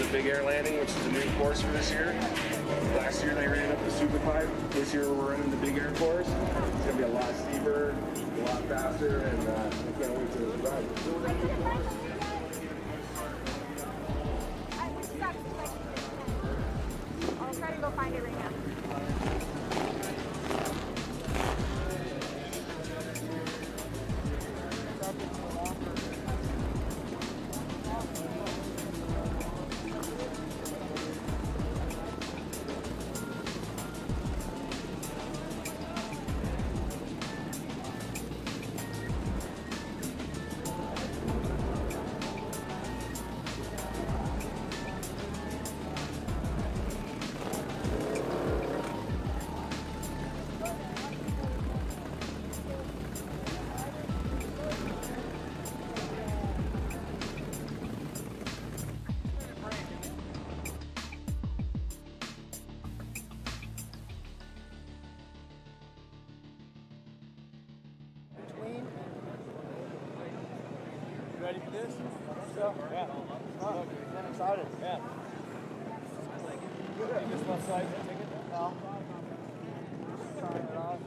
the Big Air Landing, which is a new course for this year. Last year they ran up the Super Pipe. This year we're running the Big Air course. It's going to be a lot steeper, a lot faster, and I can't wait to ride it. I'll try to go find it right now. Ready for this? So, yeah. I'm excited. Yeah. Take this left side. Take it. No. Trying it off.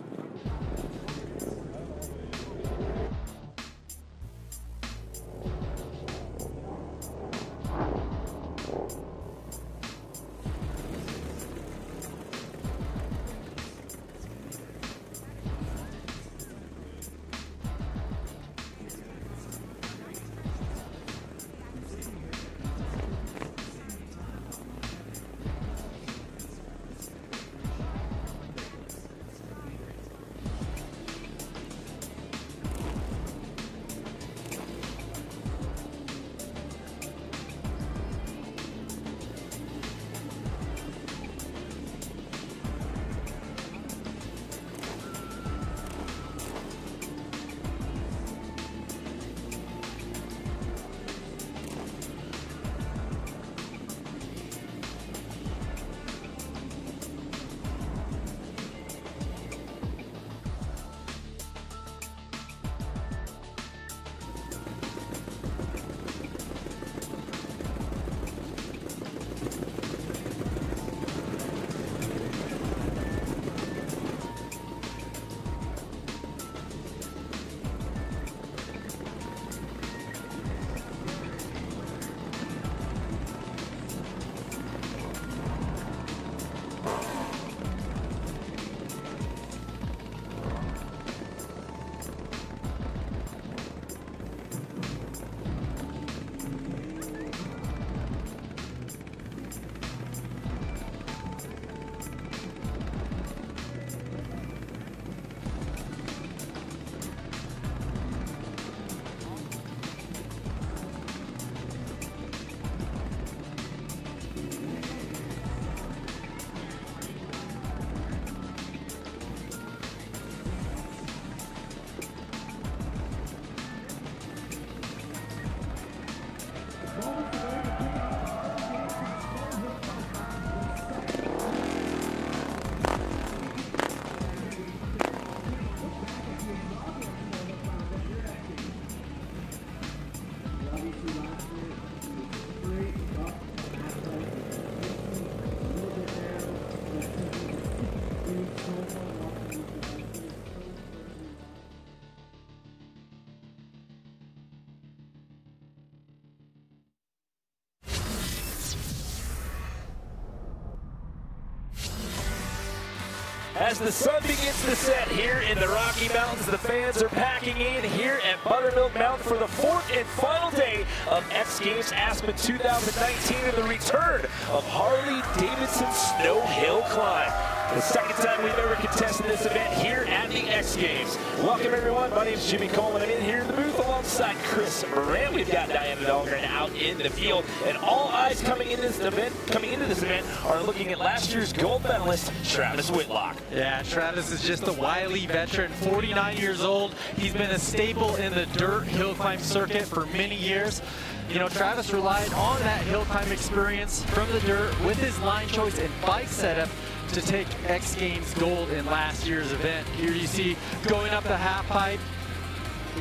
As the sun begins to set here in the Rocky Mountains, the fans are packing in here at Buttermilk Mountain for the fourth and final day of X Games Aspen 2019 and the return of Harley-Davidson Snow Hill Climb. The second time we've ever contested this event here at the X Games. Welcome everyone, my name is Jimmy Coleman. I'm in here in the booth alongside Chris Moran. We've got Diana Dahlgren out in the field, and all eyes coming into this event are looking at last year's gold medalist, Travis Whitlock. Yeah, Travis is just a wily veteran, 49 years old. He's been a staple in the dirt hill climb circuit for many years. You know, Travis relied on that hill climb experience from the dirt with his line choice and bike setup to take X Games gold in last year's event. Here you see going up the half pipe.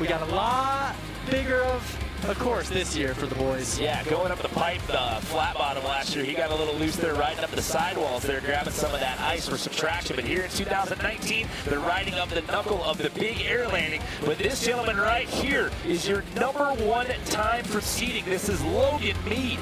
We got a lot bigger of of course, this year for the boys. Yeah, going up the pipe, the flat bottom last year, he got a little loose there, riding up the sidewalls there, grabbing some of that ice for some traction. But here in 2019, they're riding up the knuckle of the big air landing. But this gentleman right here is your #1 time proceeding. This is Logan Mead.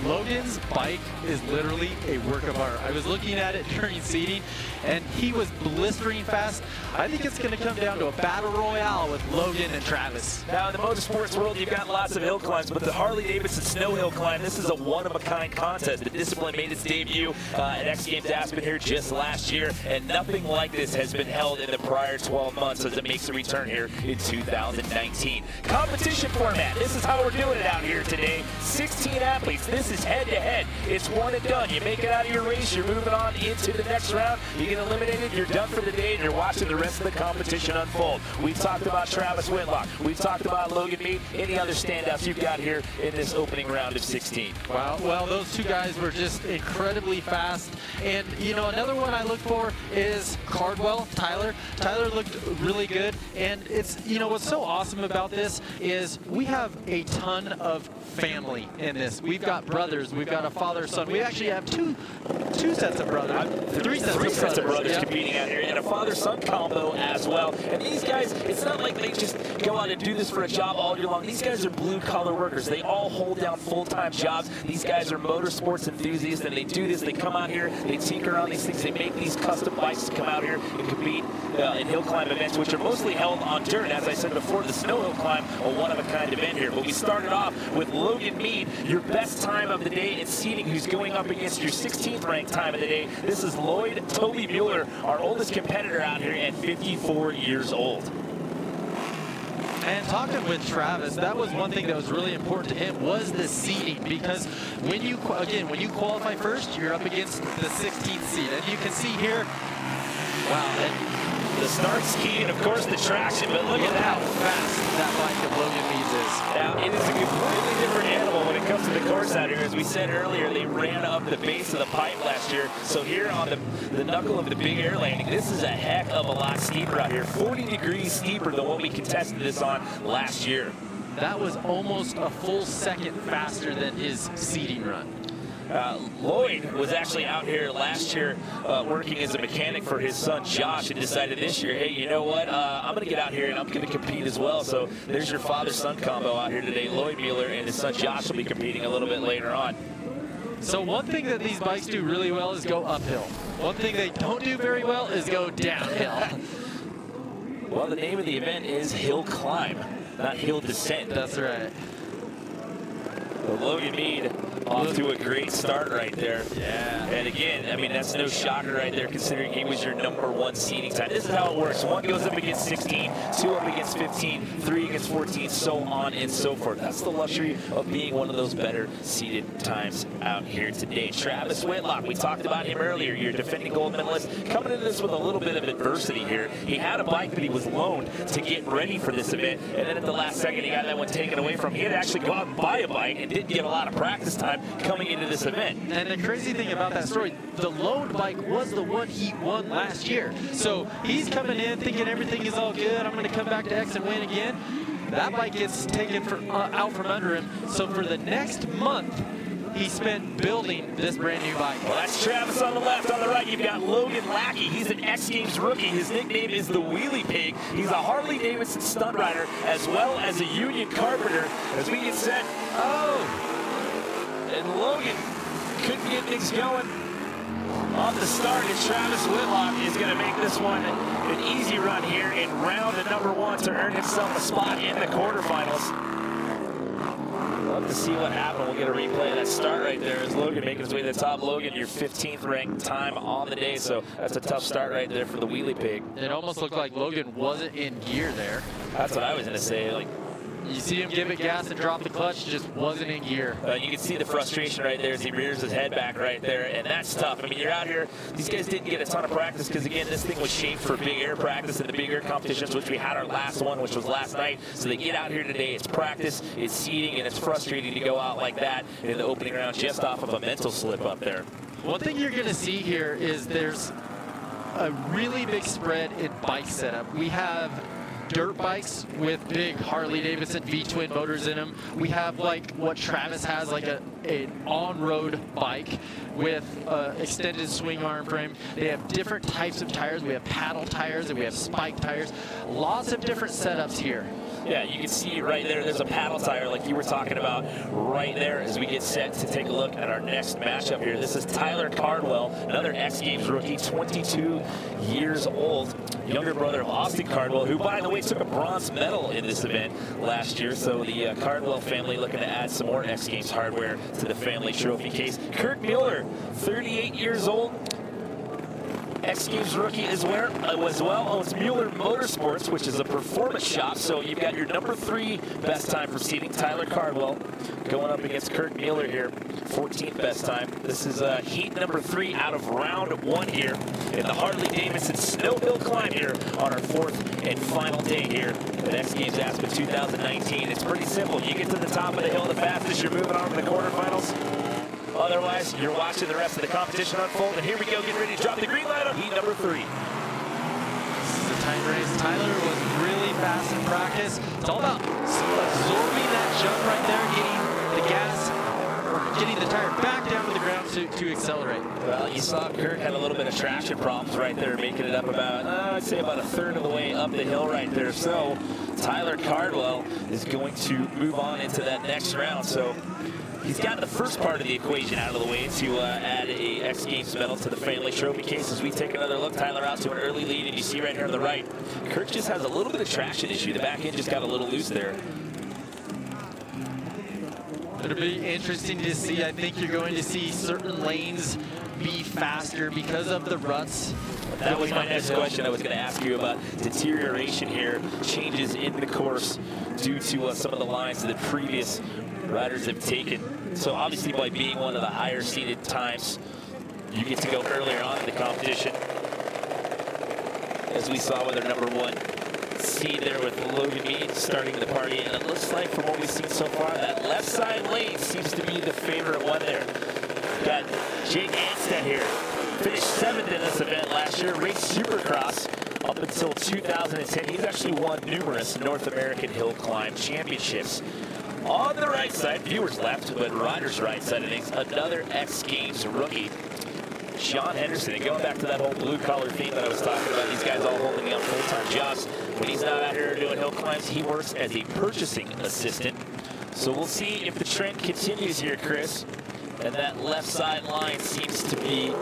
Logan's bike is literally a work of art. I was looking at it during seating, and he was blistering fast. I think it's going to come down to a battle royale with Logan and Travis. Now, in the motorsports world, you've got lots of hill climbs, but the Harley-Davidson snow hill climb, this is a one-of-a-kind contest. The discipline made its debut at X Games Aspen here just last year, and nothing like this has been held in the prior 12 months as it makes a return here in 2019. Competition format, this is how we're doing it out here today. 16 athletes, this is head-to-head. It's one and done. You make it out of your race, you're moving on into the next round, you get eliminated, you're done for the day, and you're watching the rest of the competition unfold. We've talked about Travis Whitlock. We've talked about Logan Mead. Any other standouts you've got here in this opening round of 16? Wow, well, those two guys were just incredibly fast. And, you know, another one I look for is Cardwell, Tyler. Tyler looked really good. And it's, you know, what's so awesome about this is we have a ton of family in this. We've got brothers. We've got a father, son. We actually have two sets of brothers. Three sets of brothers yeah, competing out here, and a father-son combo as well. And these guys, it's not like they just go out and do this for a job all year long. These guys are blue-collar workers. They all hold down full-time jobs. These guys are motorsports enthusiasts, and they do this. They come out here, they tinker on these things. They make these custom bikes to come out here and compete in hill climb events, which are mostly held on dirt. As I said before, the snow hill climb, a one-of-a-kind event here. But we started off with Logan Mead, your best time of the day in seating, who's going up against your 16th ranked time of the day. This is Lloyd Toby Mueller, our oldest competitor out here at 54 years old. And talking with Travis, that was one thing that was really important to him, was the seeding, because when you qualify first, you're up against the 16th seed. And you can see here, wow, and the start ski and of course the traction, but look at how fast that bike of Logan Meads is. Now, it is a completely different animal when it comes to the course out here. As we said earlier, they ran up the base of the pipe last year. So here on the knuckle of the big air landing, this is a heck of a lot steeper out here. 40 degrees steeper than what we contested this on last year. That was almost a full second faster than his seeding run. Lloyd was actually out here last year working as a mechanic for his son Josh, and decided this year, hey, you know what, I'm going to get out here and I'm going to compete as well. So there's your father-son combo out here today. Lloyd Mueller and his son Josh will be competing a little bit later on. So one thing that these bikes do really well is go uphill. One thing they don't do very well is go downhill. Well, the name of the event is Hill Climb, not Hill Descent. That's right. Well, Logan Mead off to a great start right there. Yeah. And again, I mean, that's no shocker right there, considering he was your #1 seeding time. This is how it works. One goes up against 16, two up against 15, three against 14, so on and so forth. That's the luxury of being one of those better seeded times out here today. Travis Whitlock, we talked about him earlier, your defending gold medalist, coming into this with a little bit of adversity here. He had a bike that he was loaned to get ready for this event, and then at the last second, he got that one taken away from him. He had to actually go out and buy a bike and didn't get a lot of practice time coming into this event. And the crazy thing about that story, the loaned bike was the one he won last year. So he's coming in thinking everything is all good. I'm going to come back to X and win again. That bike gets taken out from under him. So for the next month, he spent building this brand new bike. Well, that's Travis on the left. On the right, you've got Logan Lackey. He's an X Games rookie. His nickname is the Wheelie Pig. He's a Harley-Davidson stunt rider as well as a union carpenter. As we get set, and Logan couldn't get things going off the start, and Travis Whitlock is going to make this one an easy run here in round #1 to earn himself a spot in the quarterfinals. Love to see what happened. We'll get a replay of that start right there as Logan making his way to the top. Logan, your 15th ranked time on the day, so that's a tough start right there for the Wheelie Pig. It almost looked like Logan wasn't in gear there. That's what I was going to say. Like, you see him give it gas and drop the clutch, just wasn't in gear. You can see the frustration right there as he rears his head back right there, and that's tough. I mean, you're out here, these guys didn't get a ton of practice because, again, this thing was shaped for big air practice and the big air competitions, which we had our last one, which was last night. So they get out here today, it's practice, it's seeding, and it's frustrating to go out like that in the opening round just off of a mental slip up there. One thing you're going to see here is there's a really big spread in bike setup. We have dirt bikes with big Harley-Davidson V-twin motors in them. We have like what Travis has, like an on-road bike with extended swing arm frame. They have different types of tires. We have paddle tires and we have spike tires. Lots of different setups here. Yeah, you can see right there, there's a paddle tire like you were talking about right there as we get set to take a look at our next matchup here. This is Tyler Cardwell, another X Games rookie, 22 years old, younger brother of Austin Cardwell, who, by the way, took a bronze medal in this event last year. So the Cardwell family looking to add some more X Games hardware to the family trophy case. Kirk Mueller, 38 years old, X Games rookie as well, owns Mueller Motorsports, which is a performance shop. So you've got your number 3 best time proceeding, Tyler Cardwell, going up against Kirk Mueller here, 14th best time. This is heat number 3 out of round 1 here in the Harley-Davidson Snow Hill Climb here on our 4th and final day here at X Games Aspen 2019. It's pretty simple. You get to the top of the hill the fastest, you're moving on to the quarterfinals. Otherwise, you're watching the rest of the competition unfold. And here we go, getting ready to drop the green light on heat number 3. This is a tight race. Tyler was really fast in practice. It's all about absorbing that jump right there, getting the gas, or getting the tire back down to the ground to accelerate. Well, you saw Kirk had a little bit of traction problems right there, making it up about, I'd say about a third of the way up the hill right there. So Tyler Cardwell is going to move on into that next round. So he's got the first part of the equation out of the way to add a X Games medal to the family trophy case. As we take another look, Tyler out to an early lead, and you see right here on the right, Kirk just has a little bit of traction issue. The back end just got a little loose there. It'll be interesting to see. I think you're going to see certain lanes be faster because of the ruts. That was my next question. I was going to ask you about deterioration here, changes in the course due to some of the lines that the previous riders have taken. So obviously by being one of the higher seeded times, you get to go earlier on in the competition. As we saw with our number 1 seed there with Logan Mead starting the party. And it looks like from what we've seen so far, that left side lane seems to be the favorite one there. Got Jake Anstead here. Finished 7th in this event last year, raced Supercross up until 2010. He's actually won numerous North American hill climb championships. On the right side, viewers left, but riders right side of things, another X Games rookie, Sean Henderson. And going back to that whole blue-collar theme that I was talking about, these guys all holding up full-time jobs. When he's not out here doing hill climbs, he works as a purchasing assistant. So we'll see if the trend continues here, Chris. And that left side line seems to be,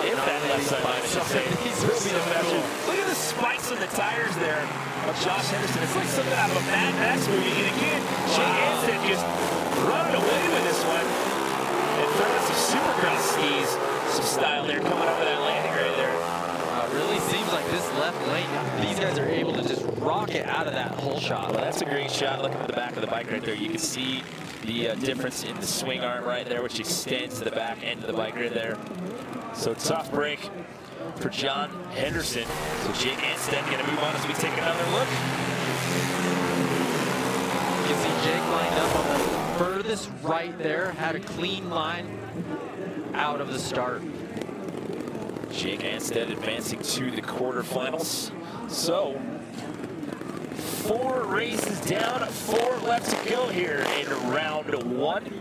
if that left side line, I should say, will be the measure. Look at the spikes on the tires there of Josh Henderson. It's like something out of a Mad Max movie. And again, Jake Anstead just running away with this one and throwing some Supercross skis, some style there coming up with that landing right there. It really seems like this left lane, these guys are able to just rocket out of that whole shot. Well, that's a great shot. Looking at the back of the bike right there, you can see the difference in the swing arm right there, which extends to the back end of the bike right there. So tough break for John Henderson. So Jake Anstead going to move on as we take another look. You can see Jake lined up on the furthest right there, had a clean line out of the start. Jake Anstead advancing to the quarterfinals. So 4 races down, 4 left to go here in round 1.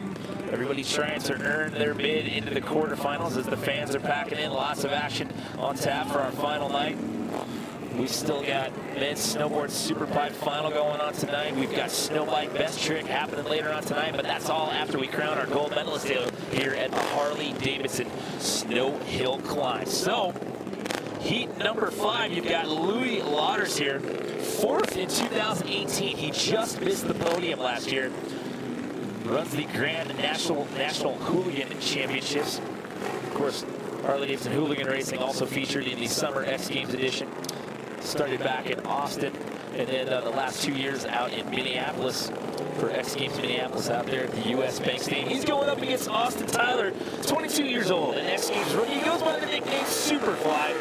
Everybody's trying to earn their bid into the quarterfinals as the fans are packing in. Lots of action on tap for our final night. We've still got men's snowboard superpipe final going on tonight. We've got snowbike best trick happening later on tonight, but that's all after we crown our gold medalist here at the Harley-Davidson Snow Hill Climb. So heat number 5, you've got Louis Lauders here, 4th in 2018. He just missed the podium last year. Runs the Grand National Hooligan Championships. Of course, Harley-Davidson Hooligan Racing also featured in the Summer X Games edition. Started back in Austin, and then the last 2 years out in Minneapolis for X Games Minneapolis out there at the U.S. Bank Stadium. He's going up against Austin Tyler, 22 years old, an X Games rookie. He goes by the nickname Superfly.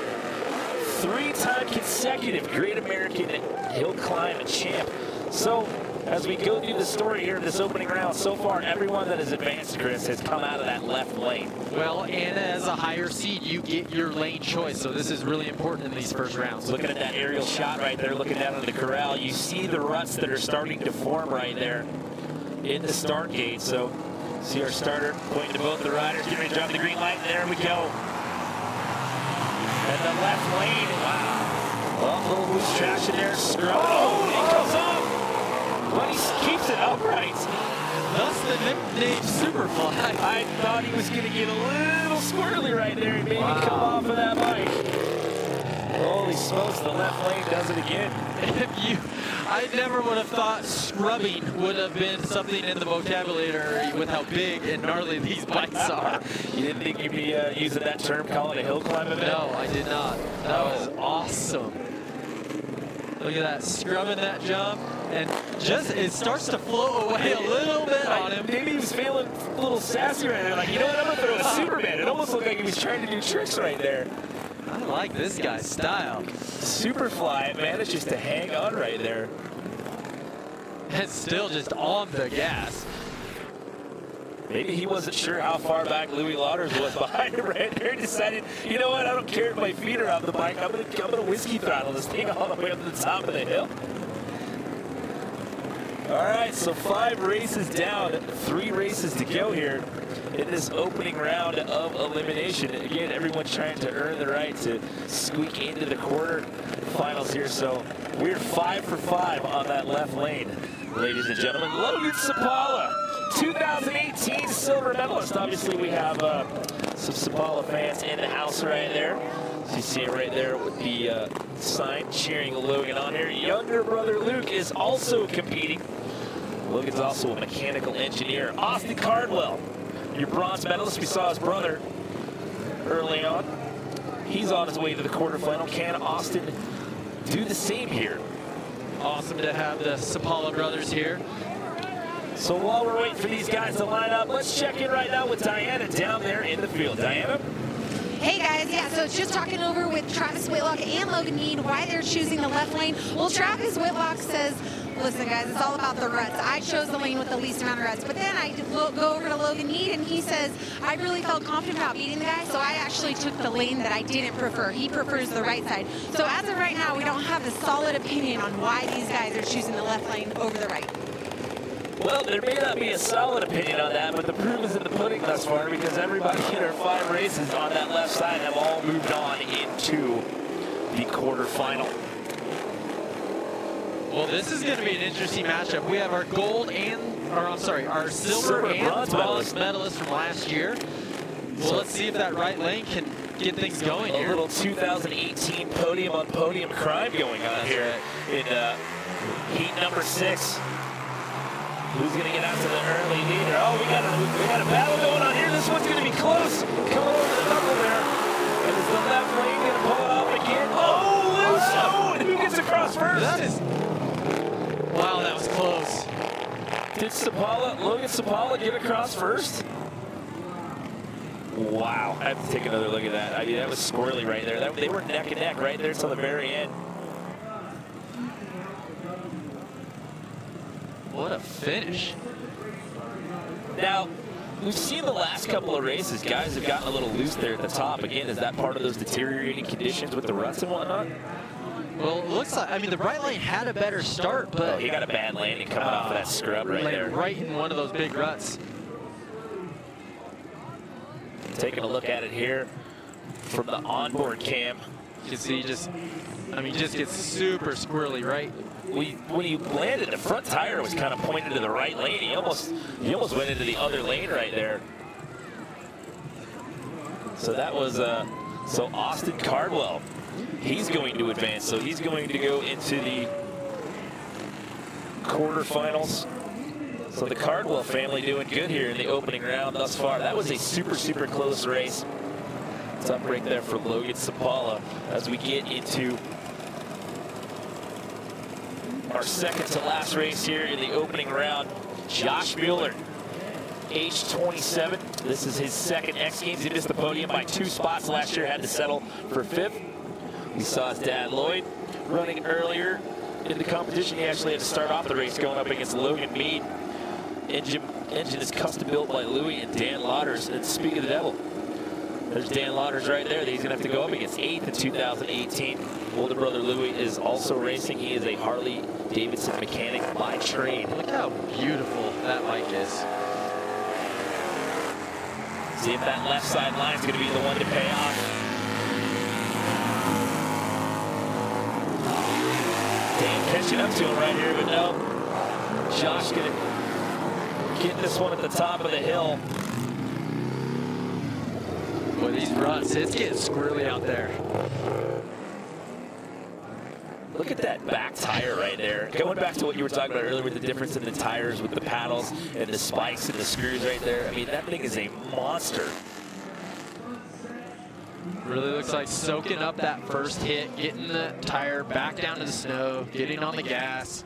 3-time consecutive Great American Hill Climb champ. So, as we go through the story here in this opening round, so far everyone that has advanced, Chris, has come out of that left lane. Well, and as a higher seed, you get your lane choice, so this is really important in these first rounds. Looking at that aerial shot right there, looking down at the corral, you see the ruts that are starting to form right there in the start gate. So, see our starter pointing to both the riders, getting ready to drop the green light, and there we go. And the left lane, wow. Well, a little loose traction there, scrub. Oh, it comes off, but he keeps it upright. Thus the nickname Superfly. I thought he was going to get a little squirrely right there and maybe come off of that bike. Holy smokes, the left lane does it again. I never would have thought scrubbing would have been something in the vocabulary with how big and gnarly these bikes are. You didn't think you'd be using that term, calling it a hill climb event? No, I did not. That was awesome. Look at that, scrubbing that jump, and just it starts to float away a little bit on him. Maybe he was feeling a little sassy right there, like, you know what, I'm gonna throw a Superman. It almost looked like he was trying to do tricks right there. I like this guy's style. Superfly manages to hang on right there. And still just on the gas. Maybe he wasn't sure how far back Louis Lauders was behind him right there. He decided, you know what, I don't care if my feet are off the bike. I'm gonna whiskey throttle this thing all the way up to the top of the hill. All right, so 5 races down, 3 races to go here in this opening round of elimination. Again, everyone's trying to earn the right to squeak into the quarterfinals here. So we're 5 for 5 on that left lane, ladies and gentlemen. Logan Sapala, 2018 silver medalist. Obviously, we have some Sapala fans in the house right there. So you see it right there with the sign cheering Logan on here. Younger brother Luke is also competing. Logan's also a mechanical engineer. Austin Cardwell, your bronze medalist. We saw his brother early on. He's on his way to the quarterfinal. Can Austin do the same here? Awesome to have the Sapala brothers here. So while we're waiting for these guys to line up, let's check in right now with Diana down there in the field. Diana? Hey guys, yeah, so it's just talking over with Travis Whitlock and Logan Mead why they're choosing the left lane. Well, Travis Whitlock says, listen guys, it's all about the ruts. I chose the lane with the least amount of ruts, but then I go over to Logan Mead and he says, I really felt confident about beating the guy, so I actually took the lane that I didn't prefer. He prefers the right side. So as of right now, we don't have a solid opinion on why these guys are choosing the left lane over the right. Well, there may not be a solid opinion on that, but the proof is in the pudding thus far because everybody in our 5 races on that left side have all moved on into the quarterfinal. Well, this is going to be an interesting matchup. We have our our silver and bronze medalist from last year. Well, let's see if that right lane can get things going here. A little 2018 podium on podium crime going on here in heat number 6. Who's going to get out to the early leader? Oh, we got a battle going on here. This one's going to be close. Coming over the knuckle there. And is the left lane going to pull it off again? Oh, who gets across first? That is... Wow, that was close. Did Logan Sapala get across first? Wow, I have to take another look at that. I mean, that was squirrely right there. They were neck and neck right there till the very end. What a finish. Now, we've seen the last couple of races, guys have gotten a little loose there at the top. Again, is that part of those deteriorating conditions with the ruts and whatnot? Well, it looks like, I mean, the right lane had a better start, but... Oh, he got a bad landing coming off of that scrub right there. Right in one of those big ruts. Taking a look at it here from the onboard cam. You can see just gets super squirrely, right? When he landed, the front tire was kind of pointed to the right lane. He almost went into the other lane right there. So that was so Austin Cardwell. He's going to advance, so he's going to go into the quarterfinals. So the Cardwell family doing good here in the opening round thus far. That was a super, super close race. Tough break there for Logan Sapala as we get into our second to last race here in the opening round. Josh Mueller, age 27. This is his second X Games. He missed the podium by 2 spots last year, had to settle for 5th. We saw his dad Lloyd running earlier in the competition, he actually had to start off the race going up against Logan Mead. Engine is custom built by Louis and Dan Lauders. And speaking of the devil, there's Dan Lauders right there that he's going to have to go up against 8th in 2018. Older brother Louis is also racing. He is a Harley-Davidson mechanic by trade. Look how beautiful that bike is. See if that left side line is going to be the one to pay off. Dan catching up to him right here, but no. Josh going to get this one at the top of the hill. Boy, these ruts, it's getting squirrely out there. Look at that back tire right there. Going back to what you were talking about earlier with the difference in the tires with the paddles and the spikes and the screws right there. I mean, that thing is a monster. Really looks like soaking up that first hit, getting the tire back down to the snow, getting on the gas.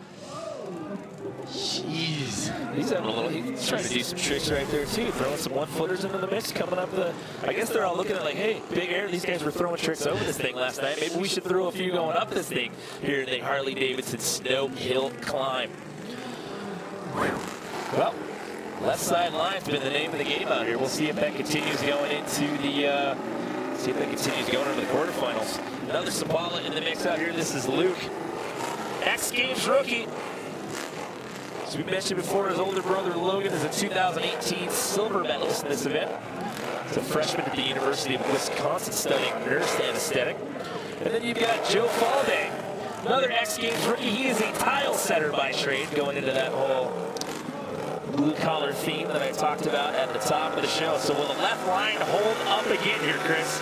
Jeez. He's having a little, he's trying to do some tricks right there too, throwing some one-footers into the mix, coming up the, I guess they're all looking at like, hey, Big Air, these guys were throwing tricks over this thing last night. Maybe we should throw a few going up this thing here in the Harley-Davidson Snow Hill Climb. Well, left side line's been the name of the game out here. We'll see if that continues going into the, see if that continues going into the quarterfinals. Another Sabala in the mix out here. This is Luke, X Games rookie. As we mentioned before, his older brother Logan is a 2018 silver medalist in this event. He's a freshman at the University of Wisconsin studying nurse anesthetic. And then you've got Joe Falday, another X Games rookie. He is a tile setter by trade, going into that whole blue-collar theme that I talked about at the top of the show. So will the left line hold up again here, Chris?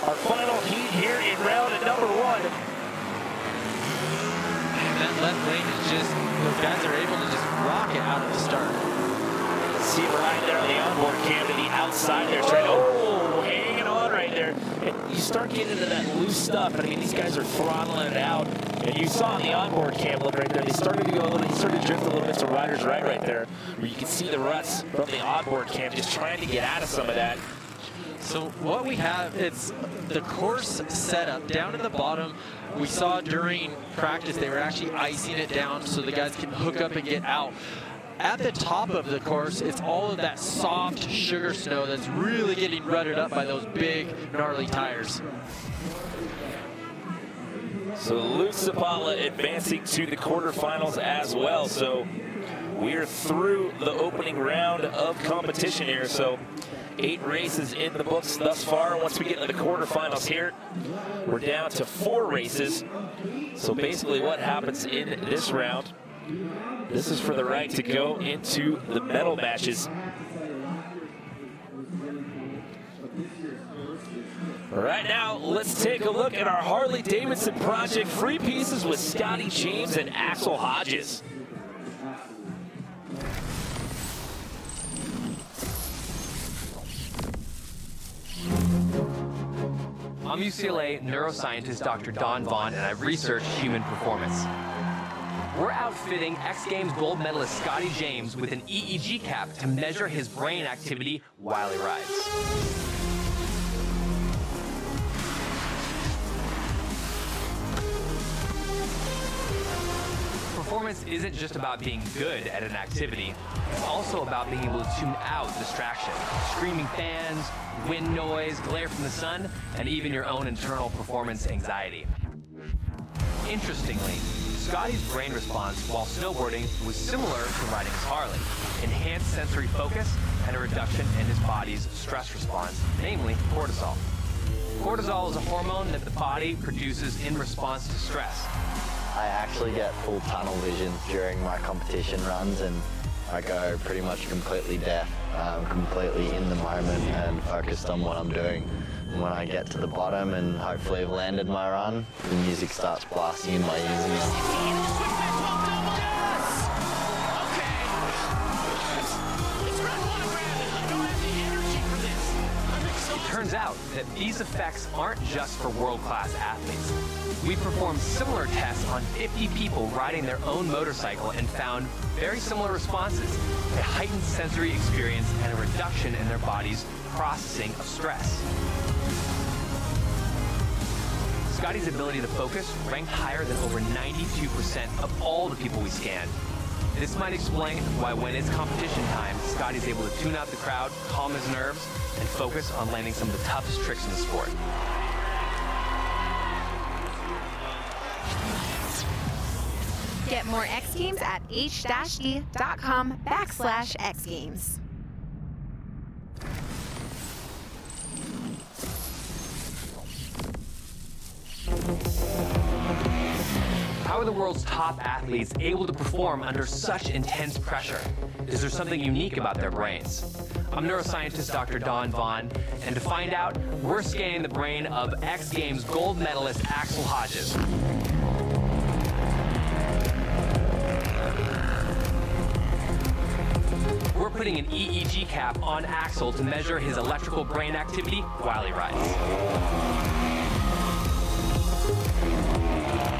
Our final heat here in round number 1. That left lane is just, those guys are able to just rock it out of the start. See him right there on the onboard cam to the outside there, trying to, oh, hanging on right there. And you start getting into that loose stuff. I mean, these guys are throttling it out. And you saw on the onboard cam look right there, they started to go a little, he started to drift a little bit to rider's right there, where you can see the ruts from the onboard cam, just trying to get out of some of that. So what we have, it's the course setup down in the bottom. We saw during practice they were actually icing it down so the guys can hook up and get out. At the top of the course, it's all of that soft sugar snow that's really getting rutted up by those big, gnarly tires. So Luke Sabala advancing to the quarterfinals as well. So we are through the opening round of competition here. So 8 races in the books thus far. Once we get into the quarterfinals here, we're down to 4 races. So basically what happens in this round, this is for the right to go into the medal matches. Right now, let's take a look at our Harley-Davidson project free pieces with Scotty James and Axel Hodges. I'm UCLA neuroscientist Dr. Don Vaughn, and I research human performance. We're outfitting X Games gold medalist Scotty James with an EEG cap to measure his brain activity while he rides. Performance isn't just about being good at an activity, it's also about being able to tune out distraction. Screaming fans, wind noise, glare from the sun, and even your own internal performance anxiety. Interestingly, Scotty's brain response while snowboarding was similar to riding his Harley. Enhanced sensory focus and a reduction in his body's stress response, namely cortisol. Cortisol is a hormone that the body produces in response to stress. I actually get full tunnel vision during my competition runs, and I go pretty much completely deaf, completely in the moment and focused on what I'm doing. And when I get to the bottom and hopefully have landed my run, the music starts blasting in my ears. Turns out that these effects aren't just for world-class athletes. We performed similar tests on 50 people riding their own motorcycle and found very similar responses, a heightened sensory experience and a reduction in their body's processing of stress. Scotty's ability to focus ranked higher than over 92% of all the people we scanned. This might explain why when it's competition time, Scotty's able to tune out the crowd, calm his nerves, and focus on landing some of the toughest tricks in the sport. Get more X Games at h-d.com/X Games. How are the world's top athletes able to perform under such intense pressure? Is there something unique about their brains? I'm neuroscientist Dr. Don Vaughn, and to find out, we're scanning the brain of X Games gold medalist Axel Hodges. We're putting an EEG cap on Axel to measure his electrical brain activity while he rides.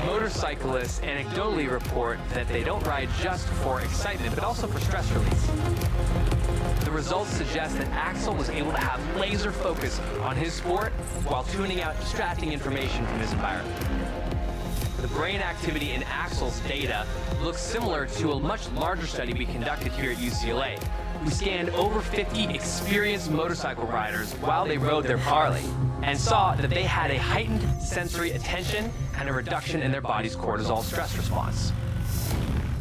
Motorcyclists anecdotally report that they don't ride just for excitement, but also for stress release. The results suggest that Axel was able to have laser focus on his sport while tuning out distracting information from his environment. The brain activity in Axel's data looks similar to a much larger study we conducted here at UCLA. We scanned over 50 experienced motorcycle riders while they rode their Harley and saw that they had a heightened sensory attention and a reduction in their body's cortisol stress response.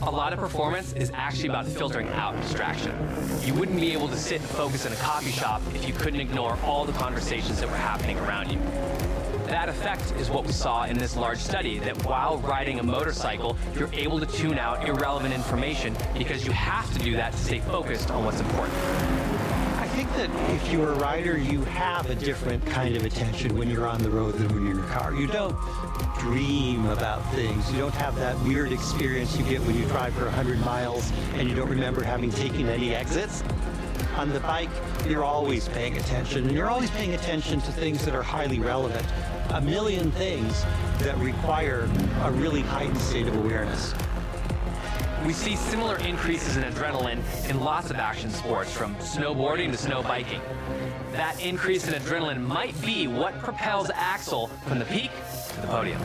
A lot of performance is actually about filtering out distraction. You wouldn't be able to sit and focus in a coffee shop if you couldn't ignore all the conversations that were happening around you. That effect is what we saw in this large study, that while riding a motorcycle, you're able to tune out irrelevant information because you have to do that to stay focused on what's important. I think that if you're a rider, you have a different kind of attention when you're on the road than when you're in your car. You don't dream about things. You don't have that weird experience you get when you drive for 100 miles and you don't remember having taken any exits. On the bike, you're always paying attention, and you're always paying attention to things that are highly relevant. A million things that require a really heightened state of awareness. We see similar increases in adrenaline in lots of action sports, from snowboarding to snow biking. That increase in adrenaline might be what propels Axel from the peak to the podium.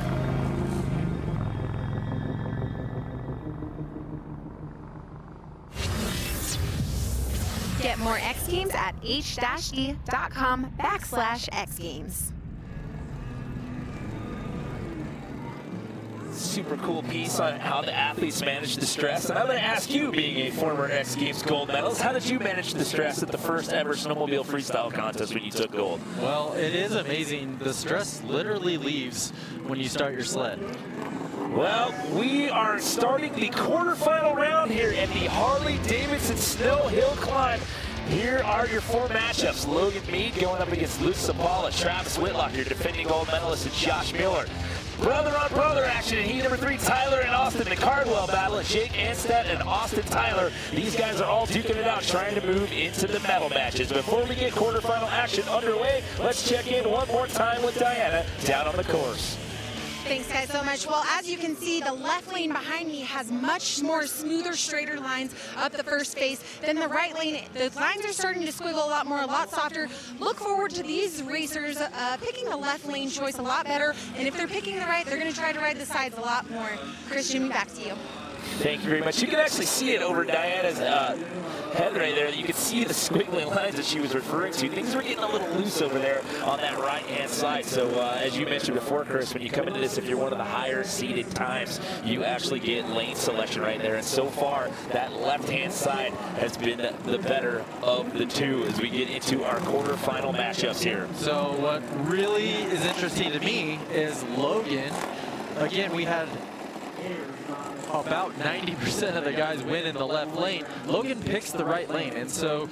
Get more X Games at h-d.com/X Games. Super cool piece on how the athletes manage the stress. And I'm going to ask you, being a former X Games gold medalist, how did you manage the stress at the first ever snowmobile freestyle contest when you took gold? Well, it is amazing. The stress literally leaves when you start your sled. Well, we are starting the quarterfinal round here at the Harley-Davidson Snow Hill Climb. Here are your four matchups. Logan Mead going up against Luke Sabala, Travis Whitlock, your defending gold medalist, and Josh Mueller. Brother-on-brother action in heat number 3, Tyler and Austin. The Cardwell battle, Jake Anstead and Austin Tyler. These guys are all duking it out, trying to move into the medal matches. Before we get quarterfinal action underway, let's check in one more time with Diana down on the course. Thanks, guys, so much. Well, as you can see, the left lane behind me has much more smoother, straighter lines up the first face than the right lane. The lines are starting to squiggle a lot more, a lot softer. Look forward to these racers picking the left lane choice a lot better, and if they're picking the right, they're going to try to ride the sides a lot more. Christian, back to you. Thank you very much. You can actually see it over Diana's head right there. You can see the squiggling lines that she was referring to. Things were getting a little loose over there on that right-hand side. So as you mentioned before, Chris, when you come into this, if you're one of the higher seated times, you actually get lane selection right there. And so far, that left-hand side has been the better of the two as we get into our quarterfinal matchups here. So what really is interesting to me is Logan. Again, we had about 90% of the guys win in the left lane. Logan picks the right lane, and so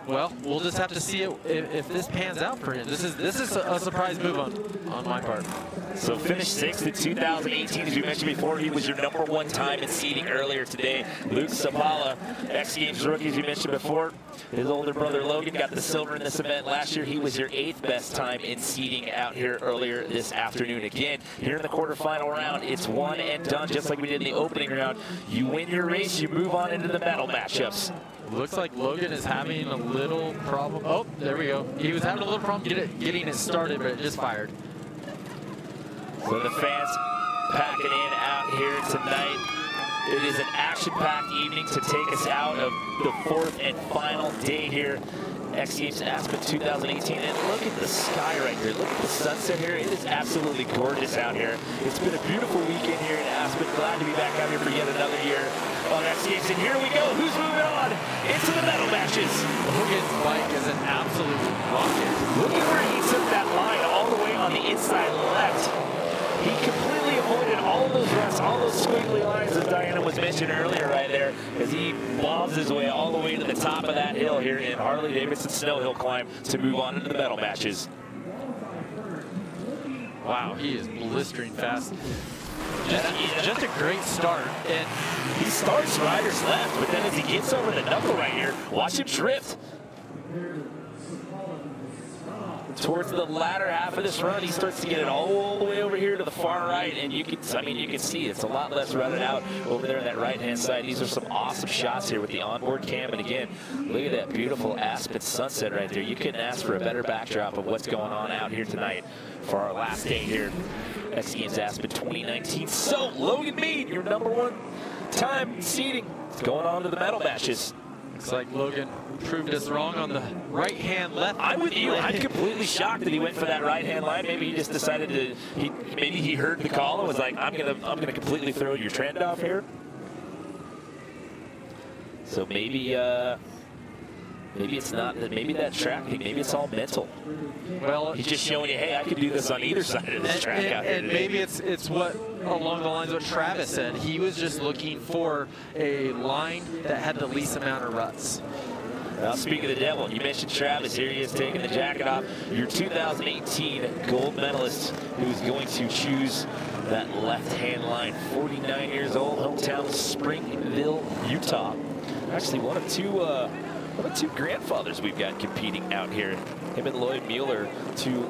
well, we'll just have to see if this pans out for him. This is a surprise move on my part. So finished 6th in 2018, as you mentioned before. He was your #1 time in seeding earlier today. Luke Sabala, X Games rookie, as you mentioned before. His older brother Logan got the silver in this event last year. He was your 8th best time in seeding out here earlier this afternoon. Again, here in the quarterfinal round, it's one and done, just like we did in the opening round. You win your race, you move on into the medal matchups. Looks like Logan is having a little problem. Oh, there we go. He was having a little problem getting it started, but it just fired. So the fans packing in out here tonight. It is an action-packed evening to take us out of the fourth and final day here. X Games Aspen 2018, and look at the sky right here. Look at the sunset here. It is absolutely gorgeous out here. It's been a beautiful weekend here in Aspen. Glad to be back out here for yet another year on X Games. And here we go. Who's moving on into the medal matches? Logan's bike is an absolute rocket. Look at where he took that line all the way on the inside left. He completely avoided all of those ruts, all those squiggly lines that Diana was mentioning earlier right there, as he bobs his way all the way to the top of that hill here in Harley-Davidson snow hill climb to move on into the medal matches. Wow, he is blistering fast. Just a great start. And he starts rider's left, but then as he gets over the knuckle right here, watch him drift. Towards the latter half of this run, he starts to get it all the way over here to the far right, and you can see it's a lot less rutted out over there on that right-hand side. These are some awesome shots here with the onboard cam, and again, look at that beautiful Aspen sunset right there. You couldn't ask for a better backdrop of what's going on out here tonight for our last day here, X Games Aspen 2019. So, Logan Mead, your #1 time seeding, going on to the medal matches. Looks like Logan proved us wrong on the right hand, left. I'm with you. I'm completely shocked that he went for that right hand line. Maybe he just decided to. Maybe he heard the call and was like, I'm gonna completely throw your trend off here. So maybe it's not that. Maybe that track thing. Maybe it's all mental. Well, he's just showing you, hey, I could do this on either side of this track out here. And maybe it's what along the lines of what Travis said. He was just looking for a line that had the least amount of ruts. Now, speaking of the devil, you mentioned Travis. Here he is taking the jacket off. Your 2018 gold medalist who's going to choose that left-hand line. 49 years old, hometown Springville, Utah. Actually, one of two grandfathers we've got competing out here. Him and Lloyd Mueller, two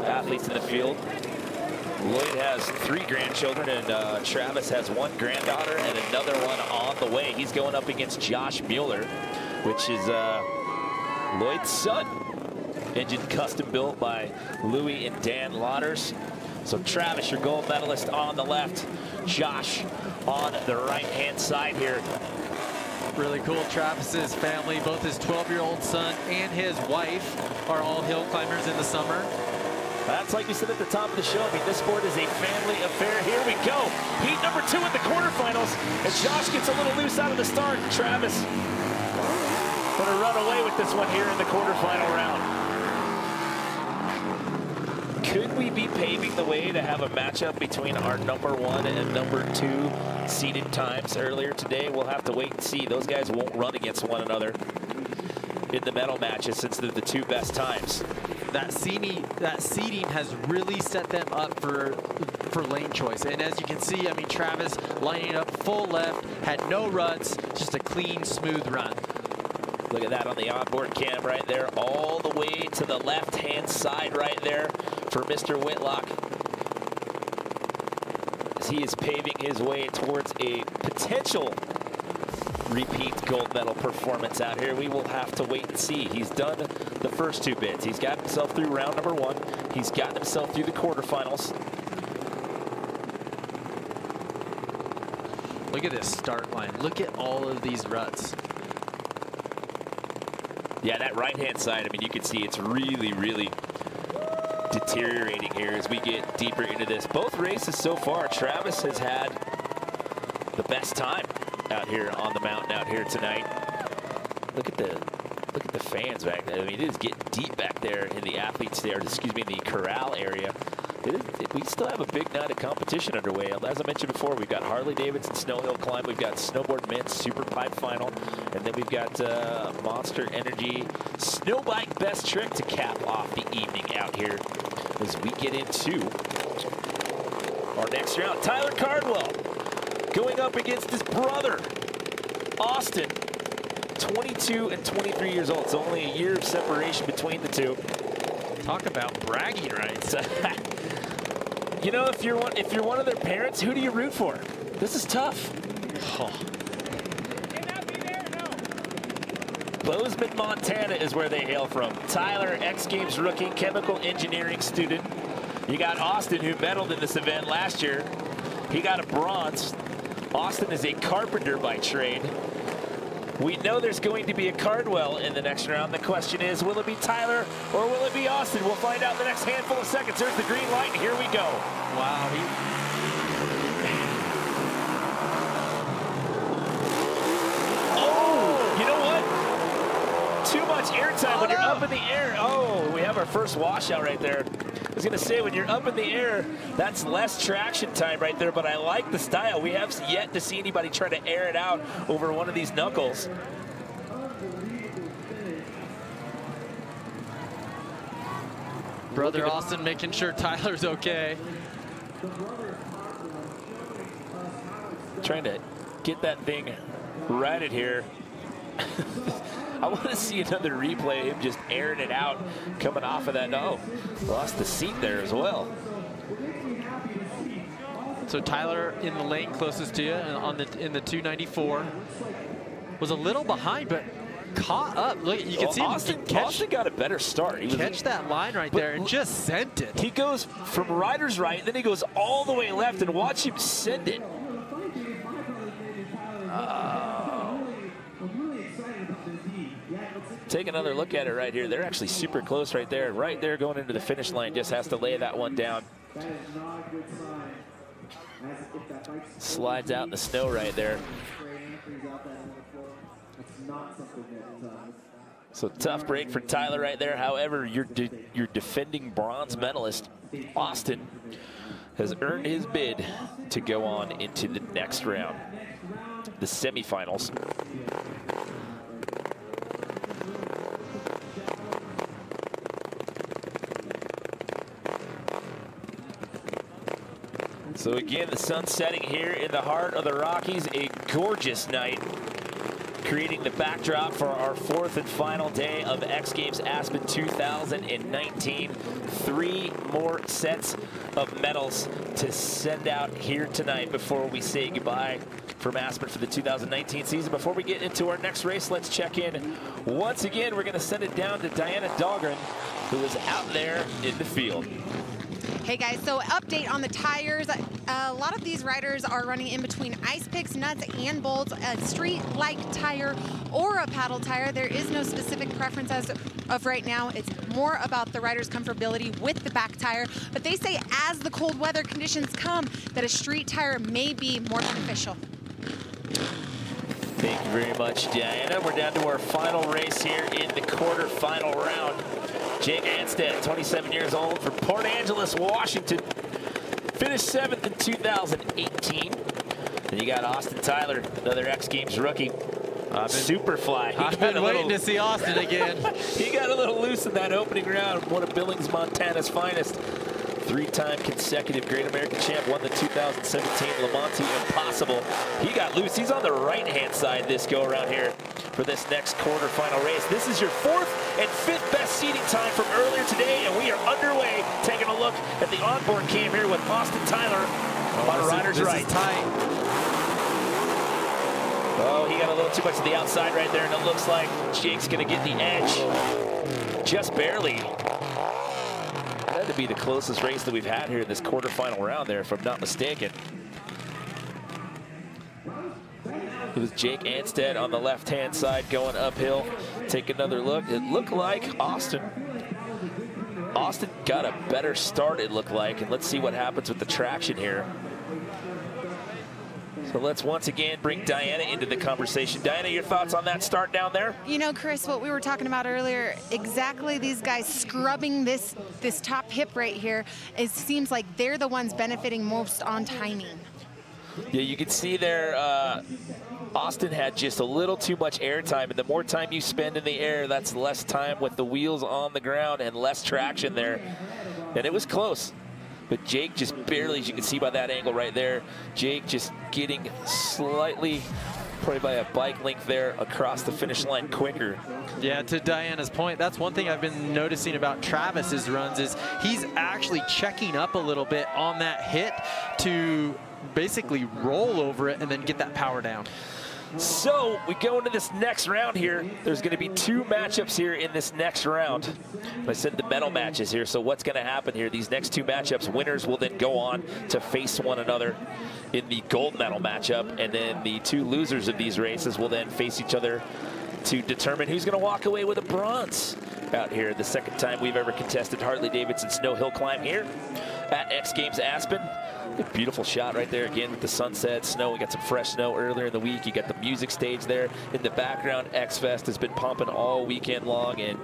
athletes in the field. Lloyd has 3 grandchildren, and Travis has 1 granddaughter and another one on the way. He's going up against Josh Mueller, which is Lloyd's son. Engine custom built by Louis and Dan Lauders. So Travis, your gold medalist on the left. Josh on the right-hand side here. Really cool. Travis's family, both his 12-year-old son and his wife, are all hill climbers in the summer. That's like we said at the top of the show. I mean, this sport is a family affair. Here we go. Heat number 2 in the quarterfinals. And Josh gets a little loose out of the start. Travis going to run away with this one here in the quarterfinal round. Could we be paving the way to have a matchup between our #1 and #2 seeded times earlier today? We'll have to wait and see. Those guys won't run against one another in the medal matches since they're the 2 best times. That seeding has really set them up for lane choice. And as you can see, I mean, Travis lining up full left, had no ruts, just a clean, smooth run. Look at that on the onboard cam right there, all the way to the left-hand side right there for Mr. Whitlock, as he is paving his way towards a potential repeat gold medal performance out here. We will have to wait and see. He's done the first 2 bits. He's got himself through round #1. He's gotten himself through the quarterfinals. Look at this start line. Look at all of these ruts. Yeah, that right-hand side, I mean, you can see it's really, really deteriorating here as we get deeper into this. Both races so far, Travis has had the best time out here on the mountain out here tonight. Look at the fans back there. I mean, it is getting deep back there in the athletes there, excuse me, in the corral area. We still have a big night of competition underway. As I mentioned before, we've got Harley-Davidson Snow Hill Climb, we've got Snowboard Men's Super Pipe Final, and then we've got Monster Energy Snow Bike Best Trick to cap off the evening out here as we get into our next round. Tyler Cardwell going up against his brother, Austin, 22 and 23 years old. It's only a year of separation between the two. Talk about bragging rights. You know, if you're one of their parents, who do you root for? This is tough. Oh. Bozeman, Montana is where they hail from. Tyler, X Games rookie, chemical engineering student. You got Austin, who medaled in this event last year. He got a bronze. Austin is a carpenter by trade. We know there's going to be a Cardwell in the next round. The question is, will it be Tyler or will it be Austin? We'll find out in the next handful of seconds. There's the green light, and here we go. Wow. Oh, you know what? Too much airtime when you're up in the air. Oh, we have our first washout right there. I was going to say, when you're up in the air, that's less traction time right there, but I like the style. We have yet to see anybody try to air it out over one of these knuckles. Brother Austin making sure Tyler's okay. Trying to get that thing righted here. I want to see another replay of him just airing it out, coming off of that. No, lost the seat there as well. So Tyler in the lane closest to you in the 294 was a little behind, but caught up. Look, you can see Austin got a better start. He catch that line right there and just sent it. He goes from rider's right, then he goes all the way left, and watch him send it. Take another look at it right here. They're actually super close right there. Right there going into the finish line. Just has to lay that one down. Slides out in the snow right there. So tough break for Tyler right there. However, your defending bronze medalist, Austin, has earned his bid to go on into the next round, the semifinals. So again, the sun setting here in the heart of the Rockies, a gorgeous night, creating the backdrop for our fourth and final day of X Games Aspen 2019. 3 more sets of medals to send out here tonight before we say goodbye from Aspen for the 2019 season. Before we get into our next race, let's check in. Once again, we're going to send it down to Diana Dahlgren, who is out there in the field. Hey guys, so update on the tires. A lot of these riders are running in between ice picks, nuts, and bolts, a street-like tire or a paddle tire. There is no specific preference as of right now. It's more about the rider's comfortability with the back tire. But they say as the cold weather conditions come, that a street tire may be more beneficial. Thank you very much, Diana. We're down to our final race here in the quarterfinal round. Jake Anstead, 27 years old, from Port Angeles, Washington. Finished 7th in 2018. Then you got Austin Tyler, another X Games rookie. Superfly. I've been waiting to see Austin again. He got a little loose in that opening round. One of Billings, Montana's finest. 3-time consecutive Great American champ, won the 2017 Le Mans Impossible. He got loose. He's on the right-hand side this go around here for this next quarterfinal race. This is your 4th and 5th best seating time from earlier today, and we are underway taking a look at the onboard cam here with Austin Tyler on rider's right. This is tight. Oh, he got a little too much to the outside right there, and it looks like Jake's going to get the edge just barely. That had to be the closest race that we've had here in this quarterfinal round there, if I'm not mistaken. It was Jake Anstead on the left-hand side going uphill. Take another look. It looked like Austin got a better start, it looked like, and let's see what happens with the traction here. So let's once again bring Diana into the conversation. Diana, your thoughts on that start down there? You know, Chris, what we were talking about earlier, exactly these guys scrubbing this top hip right here, it seems like they're the ones benefiting most on timing. Yeah, you can see there, Austin had just a little too much air time, and the more time you spend in the air, that's less time with the wheels on the ground and less traction there. And it was close. But Jake just barely, as you can see by that angle right there, Jake just getting slightly, probably by a bike length there, across the finish line quicker. Yeah, to Diana's point, that's one thing I've been noticing about Travis's runs is he's actually checking up a little bit on that hit to basically roll over it and then get that power down. So we go into this next round here. There's going to be 2 matchups here in this next round. I said the medal matches here. So what's going to happen here? These next 2 matchups, winners will then go on to face one another in the gold medal matchup. And then the 2 losers of these races will then face each other to determine who's going to walk away with a bronze out here. The second time we've ever contested Harley-Davidson snow hill climb here at X Games Aspen. A beautiful shot right there again with the sunset, snow. We got some fresh snow earlier in the week. You got the music stage there in the background. X-Fest has been pumping all weekend long. And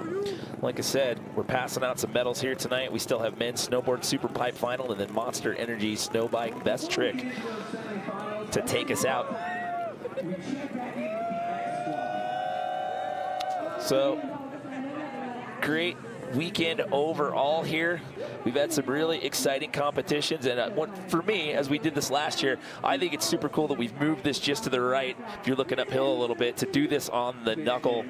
like I said, we're passing out some medals here tonight. We still have men's snowboard super pipe final and then Monster Energy snow bike best trick to take us out. So great weekend overall here. We've had some really exciting competitions, and for me, as we did this last year, I think it's super cool that we've moved this just to the right, if you're looking uphill a little bit, to do this on the knuckle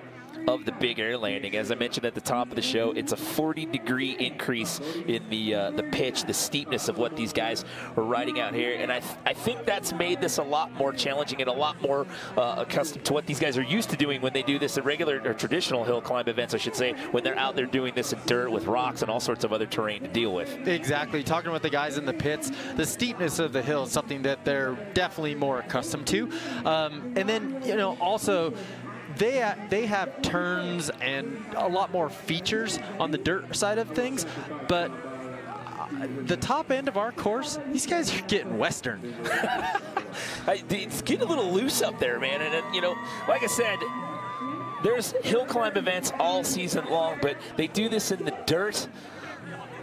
of the big air landing. As I mentioned at the top of the show, it's a 40-degree increase in the pitch, the steepness of what these guys are riding out here, and I think that's made this a lot more challenging and a lot more accustomed to what these guys are used to doing when they do this at regular or traditional hill climb events, I should say, when they're out there doing this in dirt with rocks and all sorts of other terrain to deal with. Exactly. Talking with the guys in the pits, the steepness of the hill is something that they're definitely more accustomed to, and then, you know, also they have turns and a lot more features on the dirt side of things, but the top end of our course, these guys are getting Western. It's getting a little loose up there, man. And, you know, like I said, there's hill climb events all season long, but they do this in the dirt.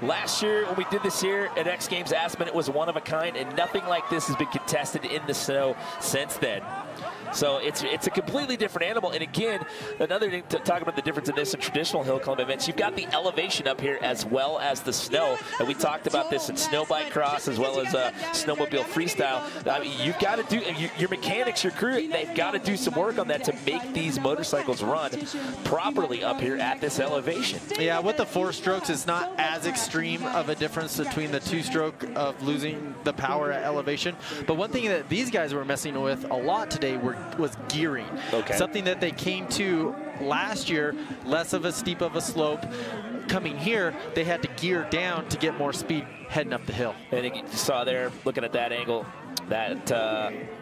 Last year, when we did this here at X Games Aspen, it was one of a kind, and nothing like this has been contested in the snow since then. So it's a completely different animal. And again, another thing to talk about the difference in this and traditional hill climb events, you've got the elevation up here as well as the snow. And we talked about this in snow bike cross as well as snowmobile freestyle. I mean, you've got to do, your mechanics, your crew, they've got to do some work on that to make these motorcycles run properly up here at this elevation. Yeah, with the 4 strokes, it's not as extreme of a difference between the 2-stroke of losing the power at elevation. But one thing that these guys were messing with a lot today was gearing. Okay. Something that they came to last year, less of a steep of a slope. Coming here, they had to gear down to get more speed heading up the hill. And you saw there, looking at that angle, that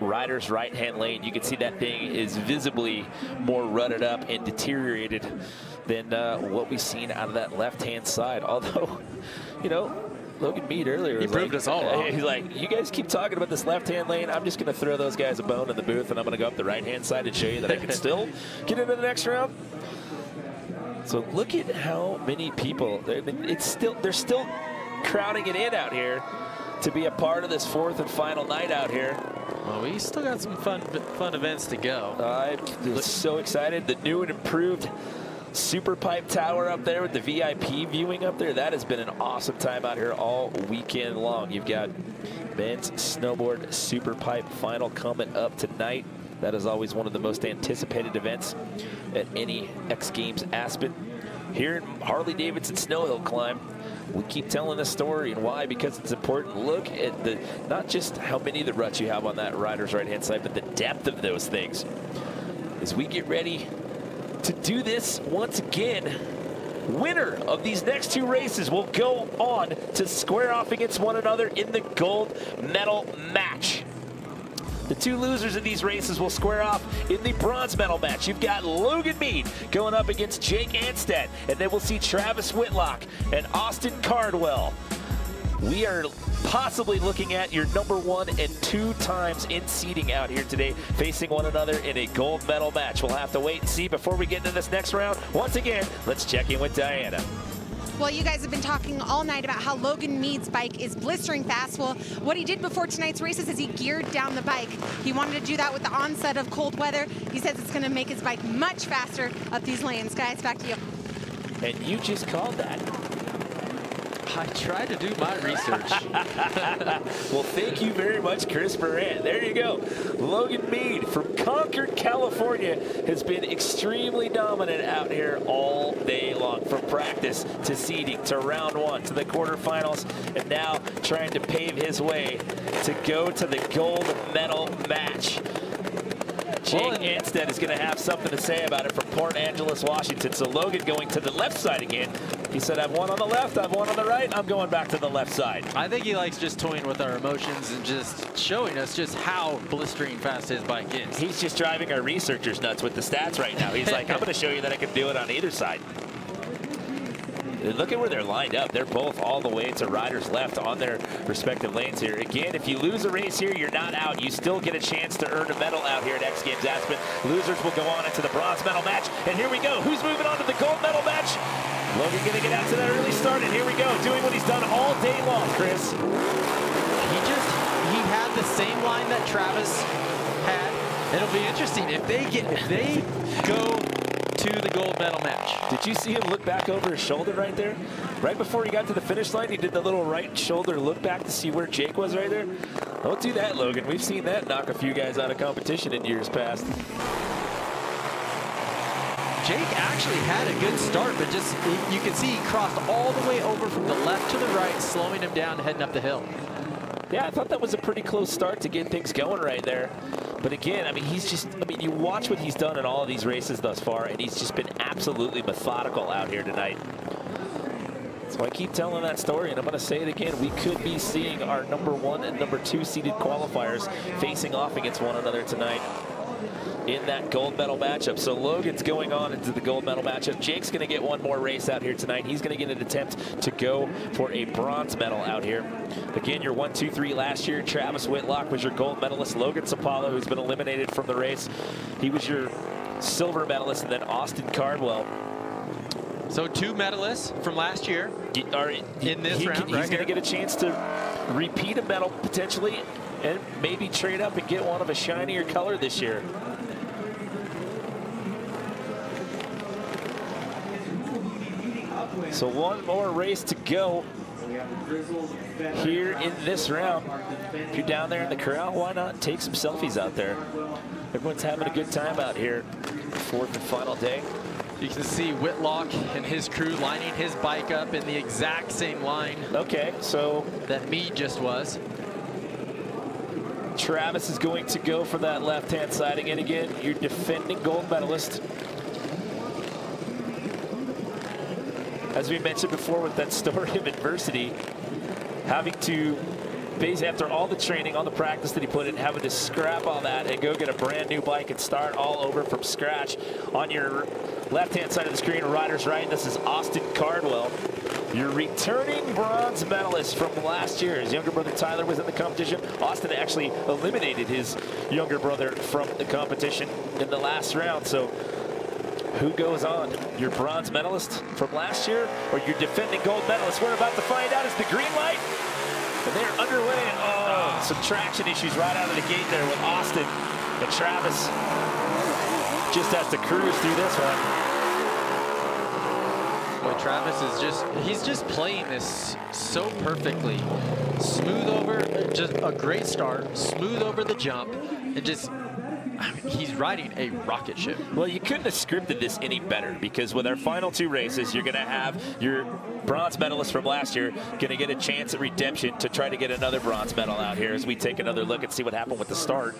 rider's right-hand lane, you can see that thing is visibly more rutted up and deteriorated than what we've seen out of that left-hand side. Although, you know, Logan Mead earlier, he proved us all wrong. He's like, you guys keep talking about this left-hand lane. I'm just going to throw those guys a bone in the booth, and I'm going to go up the right-hand side and show you that I can still get into the next round. So look at how many people. They're still crowding it in out here to be a part of this 4th and final night out here. Well, we still got some fun events to go. I'm so excited. The new and improved Super Pipe Tower up there with the VIP viewing up there. That has been an awesome time out here all weekend long. You've got men's snowboard Super Pipe final coming up tonight. That is always one of the most anticipated events at any X Games Aspen. Here in Harley-Davidson Snow Hill Climb, we keep telling this story, and why? Because it's important. Look at the, not just how many of the ruts you have on that rider's right-hand side, but the depth of those things. As we get ready to do this once again, winner of these next 2 races will go on to square off against one another in the gold medal match. The 2 losers of these races will square off in the bronze medal match. You've got Logan Mead going up against Jake Anstead, and then we'll see Travis Whitlock and Austin Cardwell. We are possibly looking at your #1 and 2 times in seeding out here today, facing one another in a gold medal match. We'll have to wait and see before we get into this next round. Once again, let's check in with Diana. Well, you guys have been talking all night about how Logan Mead's bike is blistering fast. Well, what he did before tonight's races is he geared down the bike. He wanted to do that with the onset of cold weather. He says it's going to make his bike much faster up these lanes. Guys, back to you. And you just called that. I tried to do my research. Well, thank you very much, Chris Moran. There you go. Logan Mead from Concord, California has been extremely dominant out here all day long, from practice to seeding to round 1 to the quarterfinals, and now trying to pave his way to go to the gold medal match. Jake Anstead is going to have something to say about it from Port Angeles, Washington. So Logan going to the left side again. He said, I've one on the left, I've one on the right, I'm going back to the left side. I think he likes just toying with our emotions and just showing us just how blistering fast his bike is. He's just driving our researchers nuts with the stats right now. He's like, I'm going to show you that I can do it on either side. Look at where they're lined up. They're both all the way to riders left on their respective lanes here. Again, if you lose a race here, you're not out. You still get a chance to earn a medal out here at X Games Aspen. Losers will go on into the bronze medal match. And here we go. Who's moving on to the gold medal match? Logan going to get out to that early start. And here we go, doing what he's done all day long, Chris. He had the same line that Travis had. It'll be interesting if they go to the gold medal match. Did you see him look back over his shoulder right there? Right before he got to the finish line, he did the little right shoulder look back to see where Jake was right there. Don't do that, Logan. We've seen that knock a few guys out of competition in years past. Jake actually had a good start, but just you can see he crossed all the way over from the left to the right, slowing him down, heading up the hill. Yeah, I thought that was a pretty close start to get things going right there. But again, I mean, you watch what he's done in all of these races thus far, and he's just been absolutely methodical out here tonight. So I keep telling that story, and I'm going to say it again. We could be seeing our #1 and #2 seeded qualifiers facing off against one another tonight in that gold medal matchup. So Logan's going on into the gold medal matchup. Jake's going to get one more race out here tonight. He's going to get an attempt to go for a bronze medal out here. Again, your 1, 2, 3 last year. Travis Whitlock was your gold medalist. Logan Sapalo, who's been eliminated from the race, he was your silver medalist. And then Austin Cardwell. So 2 medalists from last year in this round. He's going to get a chance to repeat a medal potentially and maybe trade up and get one of a shinier color this year. So one more race to go here in this round. If you're down there in the corral, why not take some selfies out there? Everyone's having a good time out here. 4th and final day. You can see Whitlock and his crew lining his bike up in the exact same line. Okay, so that Mead just was. Travis is going to go for that left-hand side again. Again, your defending gold medalist. As we mentioned before with that story of adversity, having to, basically after all the training, all the practice that he put in, having to scrap all that and go get a brand new bike and start all over from scratch. On your left-hand side of the screen, rider's right, this is Austin Cardwell, your returning bronze medalist from last year. His younger brother Tyler was in the competition. Austin actually eliminated his younger brother from the competition in the last round. So who goes on? Your bronze medalist from last year or your defending gold medalist? We're about to find out. It's the green light. And they're underway. Oh, some traction issues right out of the gate there with Austin. And Travis just has to cruise through this one. Boy, Travis is he's just playing this so perfectly. Smooth over, just a great start, smooth over the jump, and just, I mean, he's riding a rocket ship. Well, you couldn't have scripted this any better because with our final 2 races, you're going to have your bronze medalist from last year going to get a chance at redemption to try to get another bronze medal out here as we take another look and see what happened with the start.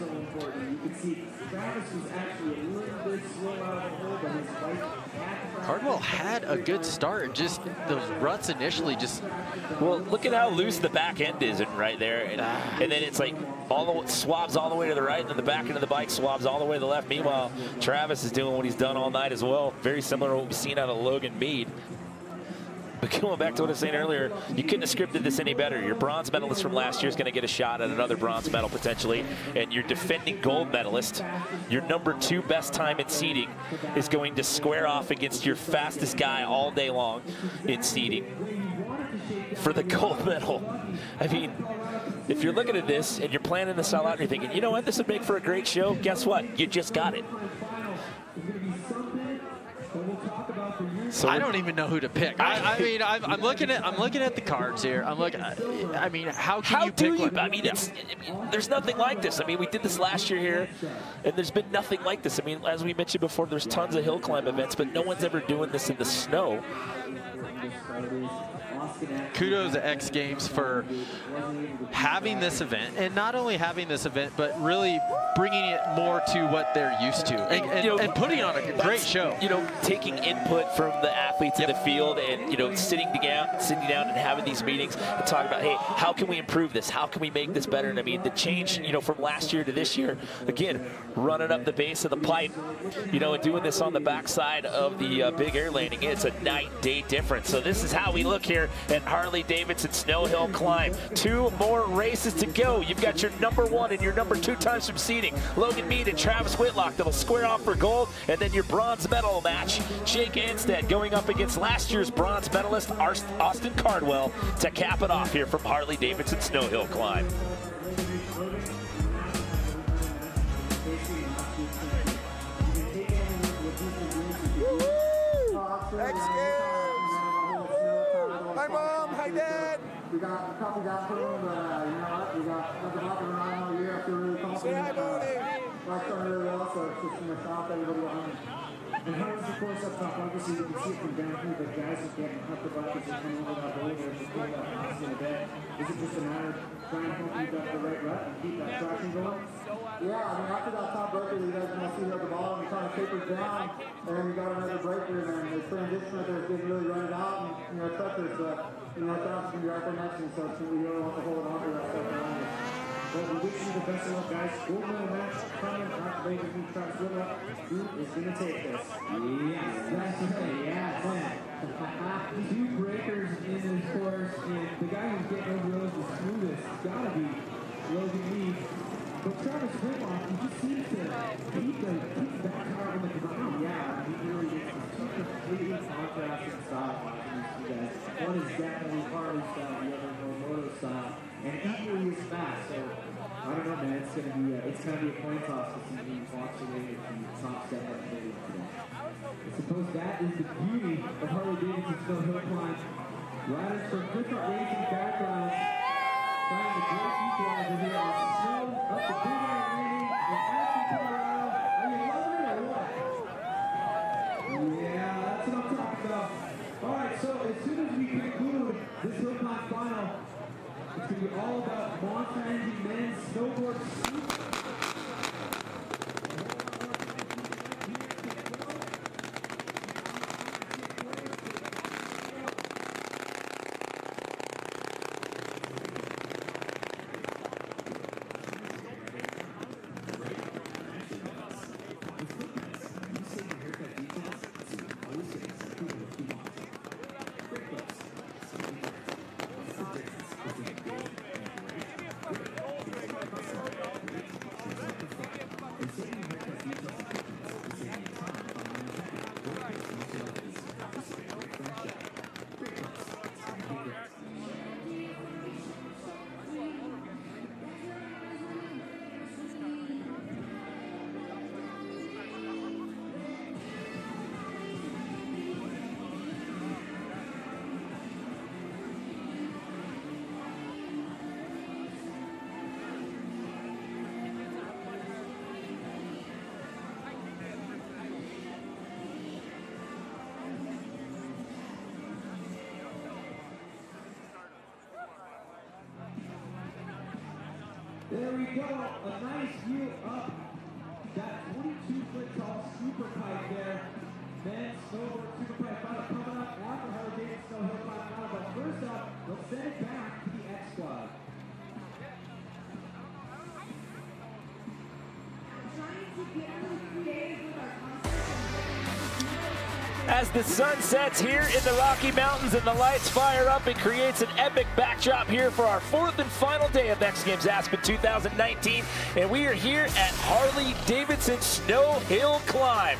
Cardwell had a good start, just those ruts initially just... Well, look at how loose the back end is right there. And then it's like swabs all the way to the right, and then the back end of the bike swabs all the way to the left. Meanwhile, Travis is doing what he's done all night as well. Very similar to what we've seen out of Logan Mead. But going back to what I was saying earlier, you couldn't have scripted this any better. Your bronze medalist from last year is going to get a shot at another bronze medal potentially. And your defending gold medalist, your #2 best time in seeding, is going to square off against your fastest guy all day long in seeding for the gold medal. I mean, if you're looking at this and you're planning this all out and you're thinking, you know what, this would make for a great show, guess what? You just got it. So I don't even know who to pick. I mean, I'm looking at the cards here. I'm looking. I mean, how you pick one? I mean, there's nothing like this. I mean, we did this last year here, and there's been nothing like this. I mean, as we mentioned before, there's tons of hill climb events, but no one's ever doing this in the snow. Kudos to X Games for having this event, and not only having this event, but really bringing it more to what they're used to, and putting on a great show. You know, taking input from the athletes in the field, and sitting down and having these meetings and talking about, hey, how can we improve this? How can we make this better? And I mean, the change, from last year to this year, again, running up the base of the pipe, and doing this on the backside of the big air landing, it's a night-day difference. So this is how we look here at Harley-Davidson Snow Hill Climb. 2 more races to go. You've got your #1 and your #2 times from seeding, Logan Mead and Travis Whitlock, that'll square off for gold, and then your bronze medal match, Jake Anstead going up against last year's bronze medalist Austin Cardwell to cap it off here from Harley-Davidson Snow Hill Climb. X Games! Hi, Mom! Hi, Dad! We got a couple guys put in, but we got nothing happening around all year. I feel really confident. Say hi, Bonnie! Life's done really well, so it's just going to stop everybody behind. And how is the course up top? Obviously, you can see it from down here, but guys are getting up the buckets and coming over that boulder and just pulling that pass in a bit. Is it just a matter of trying to hope you got the right rut and keep that traction going? Yeah, I mean, after that top breaker, you guys are going to see here at the bottom, it kind of tapers down, and then you got another breaker, and then the transition right there didn't really run it out, and treacherous, but that's going to be right there next to you, so it's going to be really want to hold on to that stuff around it. But we wish you the best of luck, guys. Gold medal match coming after Vegas and Travis Whitlock. Who is going to take this? Yes, that's right. Yeah, man. 2 breakers in this course, and the guy who's getting over those the smoothest has got to be Logan Mead. But Travis Whitlock, he just seems to keep that car on the ground. Yeah, he really gets such a completely contrasting style watching these 2 guys. One is definitely Harley style, the other more moto style. And equally as fast, so I don't know, man. It's gonna be a coin toss to see who walks away with the top step up today. I suppose that is the beauty of Harley-Davidson Snow Hill Climb. Riders from different racing backgrounds find the great equalizer here on snow up the Big Air Landing in Aspen, Colorado. Are you loving it or what? Yeah, that's what I'm talking about. All right, so as soon as we conclude this Hill Climb final, it's going to be all about mountain men's snowboard. There we go, a nice view up that 22-foot tall super pipe there. Men's snowboard super pipe final coming up after Harley-Davidson Snow Hill Climb final. But first up, let's send it back to the X Squad. As the sun sets here in the Rocky Mountains and the lights fire up, it creates an epic backdrop here for our 4th and final day of X Games Aspen 2019. And we are here at Harley-Davidson Snow Hill Climb.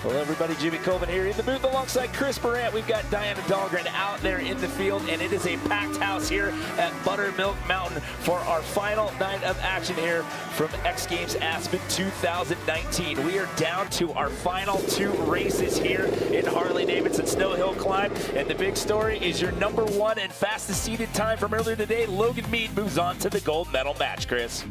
Well, everybody, Jimmy Colvin here in the booth alongside Chris Barrett. We've got Diana Dahlgren out there in the field, and it is a packed house here at Buttermilk Mountain for our final night of action here from X Games Aspen 2019. We are down to our final 2 races here in Harley-Davidson Snow Hill Climb, and the big story is your #1 and fastest seeded time from earlier today. Logan Mead moves on to the gold medal match, Chris.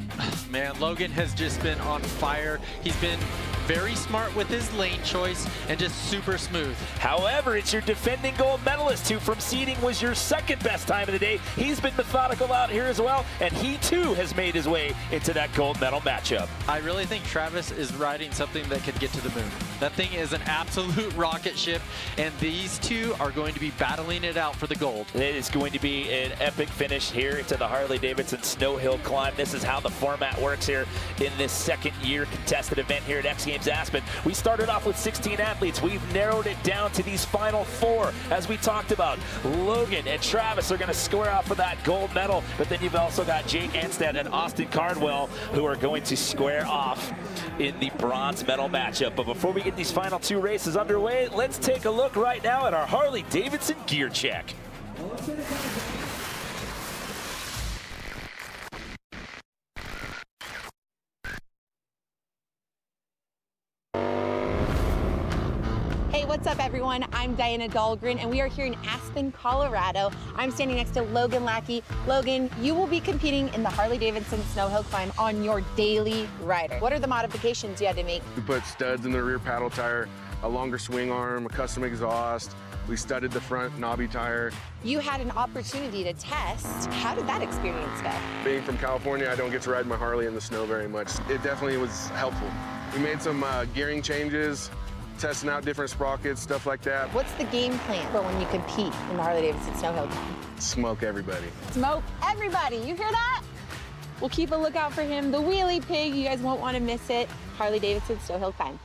Man, Logan has just been on fire. He's been very smart with his lane choice and just super smooth. However, it's your defending gold medalist who from seeding was your 2nd best time of the day. He's been methodical out here as well, and he too has made his way into that gold medal matchup. I really think Travis is riding something that could get to the moon. That thing is an absolute rocket ship, and these two are going to be battling it out for the gold. It is going to be an epic finish here to the Harley-Davidson Snow Hill Climb. This is how the format works here in this 2nd year contested event here at X Games Aspen. We started off with 16 athletes. We've narrowed it down to these final 4. As we talked about, Logan and Travis are going to square off for that gold medal, but then you've also got Jake Anstead and Austin Cardwell who are going to square off in the bronze medal matchup. But before we get these final 2 races underway, let's take a look right now at our Harley-Davidson gear check. Hey, what's up everyone? I'm Diana Dahlgren and we are here in Aspen, Colorado. I'm standing next to Logan Lackey. Logan, you will be competing in the Harley-Davidson Snow Hill Climb on your daily rider. What are the modifications you had to make? We put studs in the rear paddle tire, a longer swing arm, a custom exhaust. We studded the front knobby tire. You had an opportunity to test. How did that experience go? Being from California, I don't get to ride my Harley in the snow very much. It definitely was helpful. We made some gearing changes, testing out different sprockets, stuff like that. What's the game plan for when you compete in the Harley-Davidson Snow Hill Climb? Smoke everybody. Smoke everybody, you hear that? We'll keep a lookout for him. The Wheelie Pig, you guys won't want to miss it. Harley-Davidson Snow Hill Climb.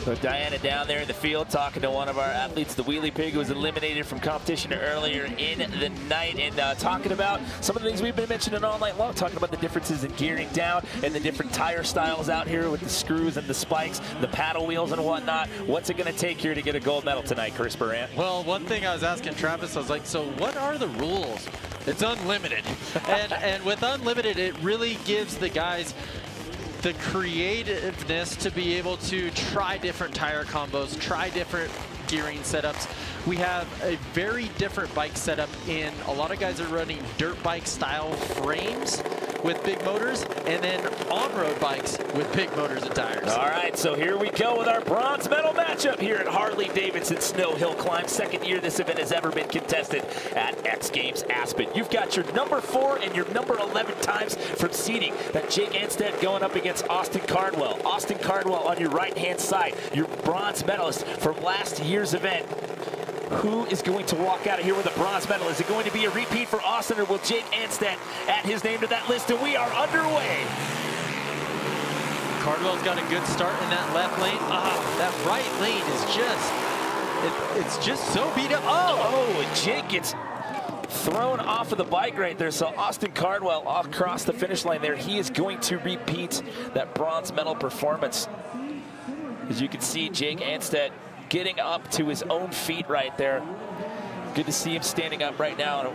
So Diana down there in the field talking to one of our athletes, the Wheelie Pig, who was eliminated from competition earlier in the night, and talking about some of the things we've been mentioning all night long, talking about the differences in gearing down and the different tire styles out here with the screws and the spikes, the paddle wheels and whatnot. What's it going to take here to get a gold medal tonight, Chris Barrett? Well, one thing I was asking Travis, I was like, so what are the rules? It's unlimited. and with unlimited, it really gives the guys the creativeness to be able to try different tire combos, try different gearing setups. We have a very different bike setup in a lot of guys are running dirt bike style frames with big motors, and then on-road bikes with big motors and tires. All right, so here we go with our bronze medal matchup here at Harley-Davidson Snow Hill Climb. 2nd year this event has ever been contested at X Games Aspen. You've got your #4 and your #11 times from seeding. That Jake Anstead going up against Austin Cardwell. Austin Cardwell on your right-hand side, your bronze medalist from last year's event. Who is going to walk out of here with a bronze medal? Is it going to be a repeat for Austin, or will Jake Anstead add his name to that list? And we are underway. Cardwell's got a good start in that left lane. That right lane is just, it's just so beat up. Oh, Jake gets thrown off of the bike right there. So Austin Cardwell across the finish line there. He is going to repeat that bronze medal performance. As you can see, Jake Anstead getting up to his own feet right there. Good to see him standing up right now and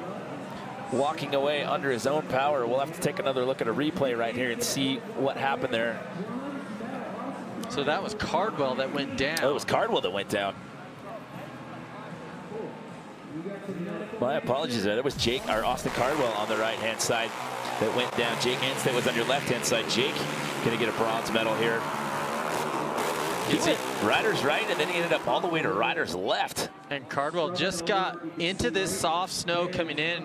walking away under his own power. We'll have to take another look at a replay right here and see what happened there. So that was Cardwell that went down. Oh, it was Cardwell that went down. My apologies there. That was Jake, or Austin Cardwell on the right-hand side that went down. Jake Anstead was on your left-hand side. Jake gonna get a bronze medal here. He went rider's right, and then he ended up all the way to rider's left. And Cardwell just got into this soft snow coming in,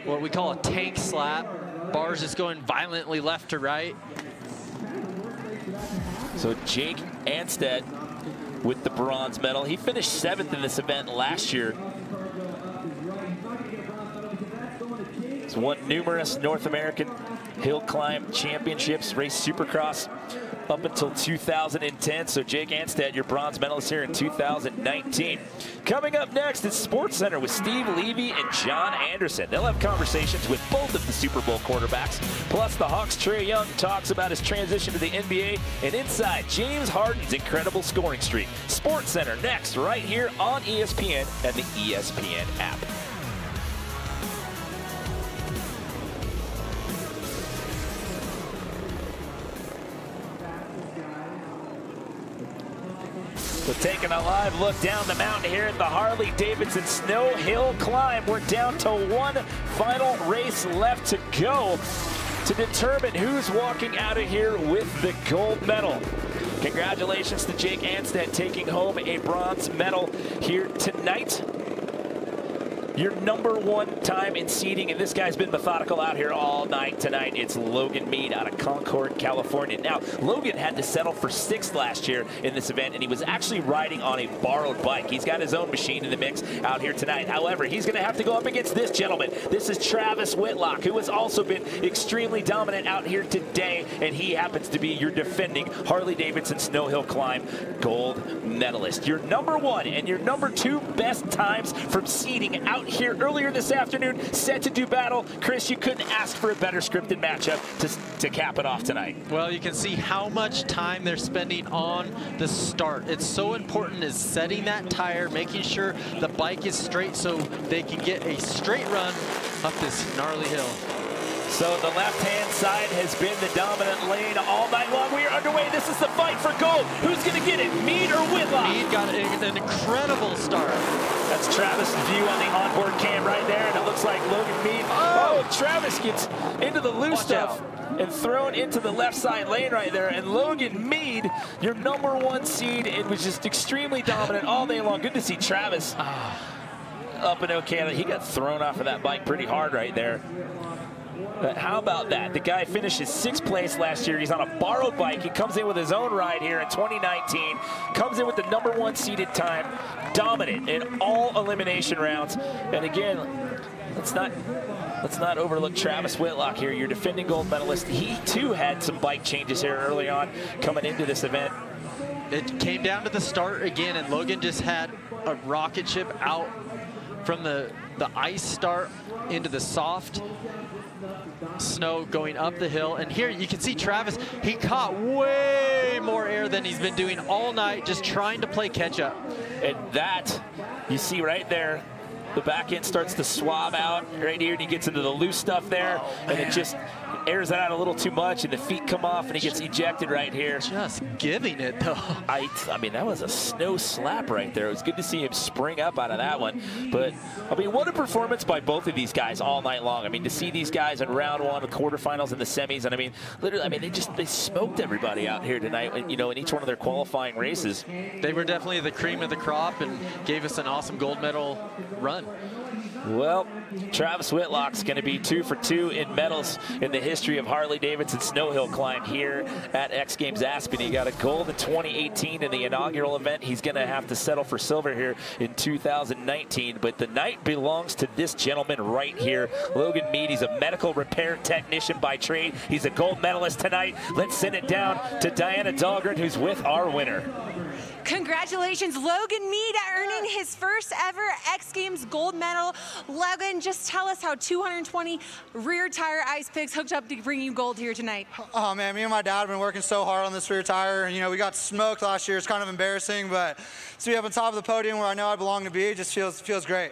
what we call a tank slap. Bars just going violently left to right. So Jake Anstead with the bronze medal. He finished 7th in this event last year. He's won numerous North American hill climb championships, raced Supercross up until 2010. So Jake Anstead, your bronze medalist here in 2019. Coming up next is Sports Center with Steve Levy and John Anderson. They'll have conversations with both of the Super Bowl quarterbacks. Plus, the Hawks' Trae Young talks about his transition to the NBA. And inside, James Harden's incredible scoring streak. Sports Center next, right here on ESPN and the ESPN app. So taking a live look down the mountain here at the Harley-Davidson Snow Hill Climb. We're down to one final race left to go to determine who's walking out of here with the gold medal. Congratulations to Jake Anstead taking home a bronze medal here tonight. Your #1 time in seeding, and this guy's been methodical out here all night tonight. It's Logan Mead out of Concord, California. Now, Logan had to settle for 6th last year in this event, and he was actually riding on a borrowed bike. He's got his own machine in the mix out here tonight. However, he's going to have to go up against this gentleman. This is Travis Whitlock, who has also been extremely dominant out here today, and he happens to be your defending Harley-Davidson Snow Hill Climb gold medalist. Your #1 and your #2 best times from seeding out here earlier this afternoon, set to do battle. Chris, you couldn't ask for a better scripted matchup to cap it off tonight. Well, you can see how much time they're spending on the start. It's so important is setting that tire, making sure the bike is straight so they can get a straight run up this gnarly hill. So the left-hand side has been the dominant lane all night long. We are underway. This is the fight for gold. Who's going to get it, Mead or Whitlock? Mead got an incredible start. That's Travis' view on the onboard cam right there, and it looks like Logan Mead. Oh, Travis gets into the loose stuff and thrown into the left side lane right there. And Logan Mead, your #1 seed, and was just extremely dominant all day long. Good to see Travis up and okay. He got thrown off of that bike pretty hard right there. But how about that? The guy finishes 6th place last year. He's on a borrowed bike. He comes in with his own ride here in 2019. Comes in with the #1 seeded time. Dominant in all elimination rounds. And again, let's not overlook Travis Whitlock here, your defending gold medalist. He too had some bike changes here early on coming into this event. It came down to the start again, and Logan just had a rocket ship out from the ice start into the soft snow going up the hill. And here you can see Travis, he caught way more air than he's been doing all night, just trying to play catch up. And that, you see right there, the back end starts to swab out right here, and he gets into the loose stuff there, and it just airs it out a little too much, and the feet come off, and he gets ejected right here. Just giving it, though. I mean, that was a snow slap right there. It was good to see him spring up out of that one. But, I mean, what a performance by both of these guys all night long. I mean, to see these guys in round 1, the quarterfinals, and the semis, and I mean, literally, I mean, they smoked everybody out here tonight, you know, in each one of their qualifying races. They were definitely the cream of the crop and gave us an awesome gold medal run. Well, Travis Whitlock's going to be 2 for 2 in medals in the history of Harley-Davidson Snow Hill Climb here at X Games Aspen. He got a gold in 2018 in the inaugural event. He's going to have to settle for silver here in 2019. But the night belongs to this gentleman right here, Logan Mead. He's a medical repair technician by trade. He's a gold medalist tonight. Let's send it down to Diana Dahlgren, who's with our winner. Congratulations, Logan Mead, earning his first ever X Games gold medal. Logan, just tell us how 220 rear tire ice picks hooked up to bring you gold here tonight. Oh man, me and my dad have been working so hard on this rear tire. You know, we got smoked last year. It's kind of embarrassing, but to be up on top of the podium where I know I belong to be just feels great.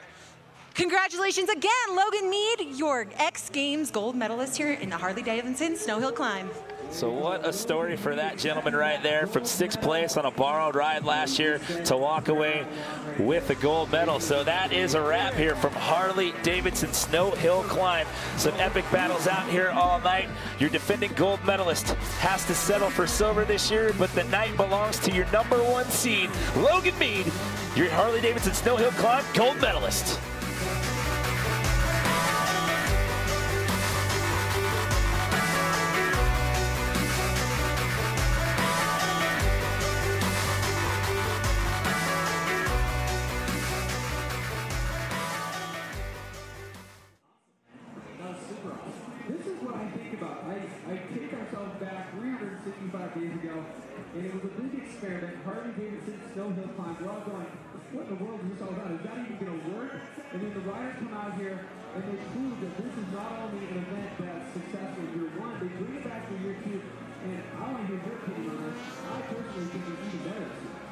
Congratulations again, Logan Mead, your X Games gold medalist here in the Harley-Davidson Snow Hill Climb. So what a story for that gentleman right there, from 6th place on a borrowed ride last year to walk away with the gold medal. So that is a wrap here from Harley-Davidson Snow Hill Climb. Some epic battles out here all night. Your defending gold medalist has to settle for silver this year, but the night belongs to your #1 seed, Logan Mead, your Harley-Davidson Snow Hill Climb gold medalist. I take ourselves back 365 days ago, and it was a big experiment. Harley-Davidson snow hill climb. We're all going, what in the world is this all about? Is that even going to work? And then the riders come out here, and they prove that this is not only an event that's successful in year one, they bring it back for year two, and I want to hear your opinion on this. I personally think it's even better.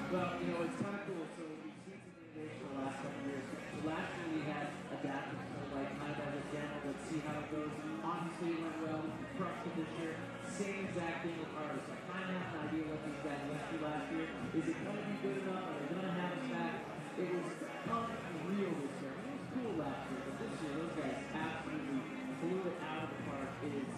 Well, you know, it's kind of cool. So we've seen some innovation the last couple of years. So last year we had adapted to like kind of as a demo. Let's see how it goes. Obviously it went well. We crushed it this year. Same exact thing with Carlo. So I kind of have an idea what these guys went through last year. Is it going to be good enough? Are they going to have us back? It was unreal this year. It was cool last year, but this year those guys absolutely blew it out of the park. It is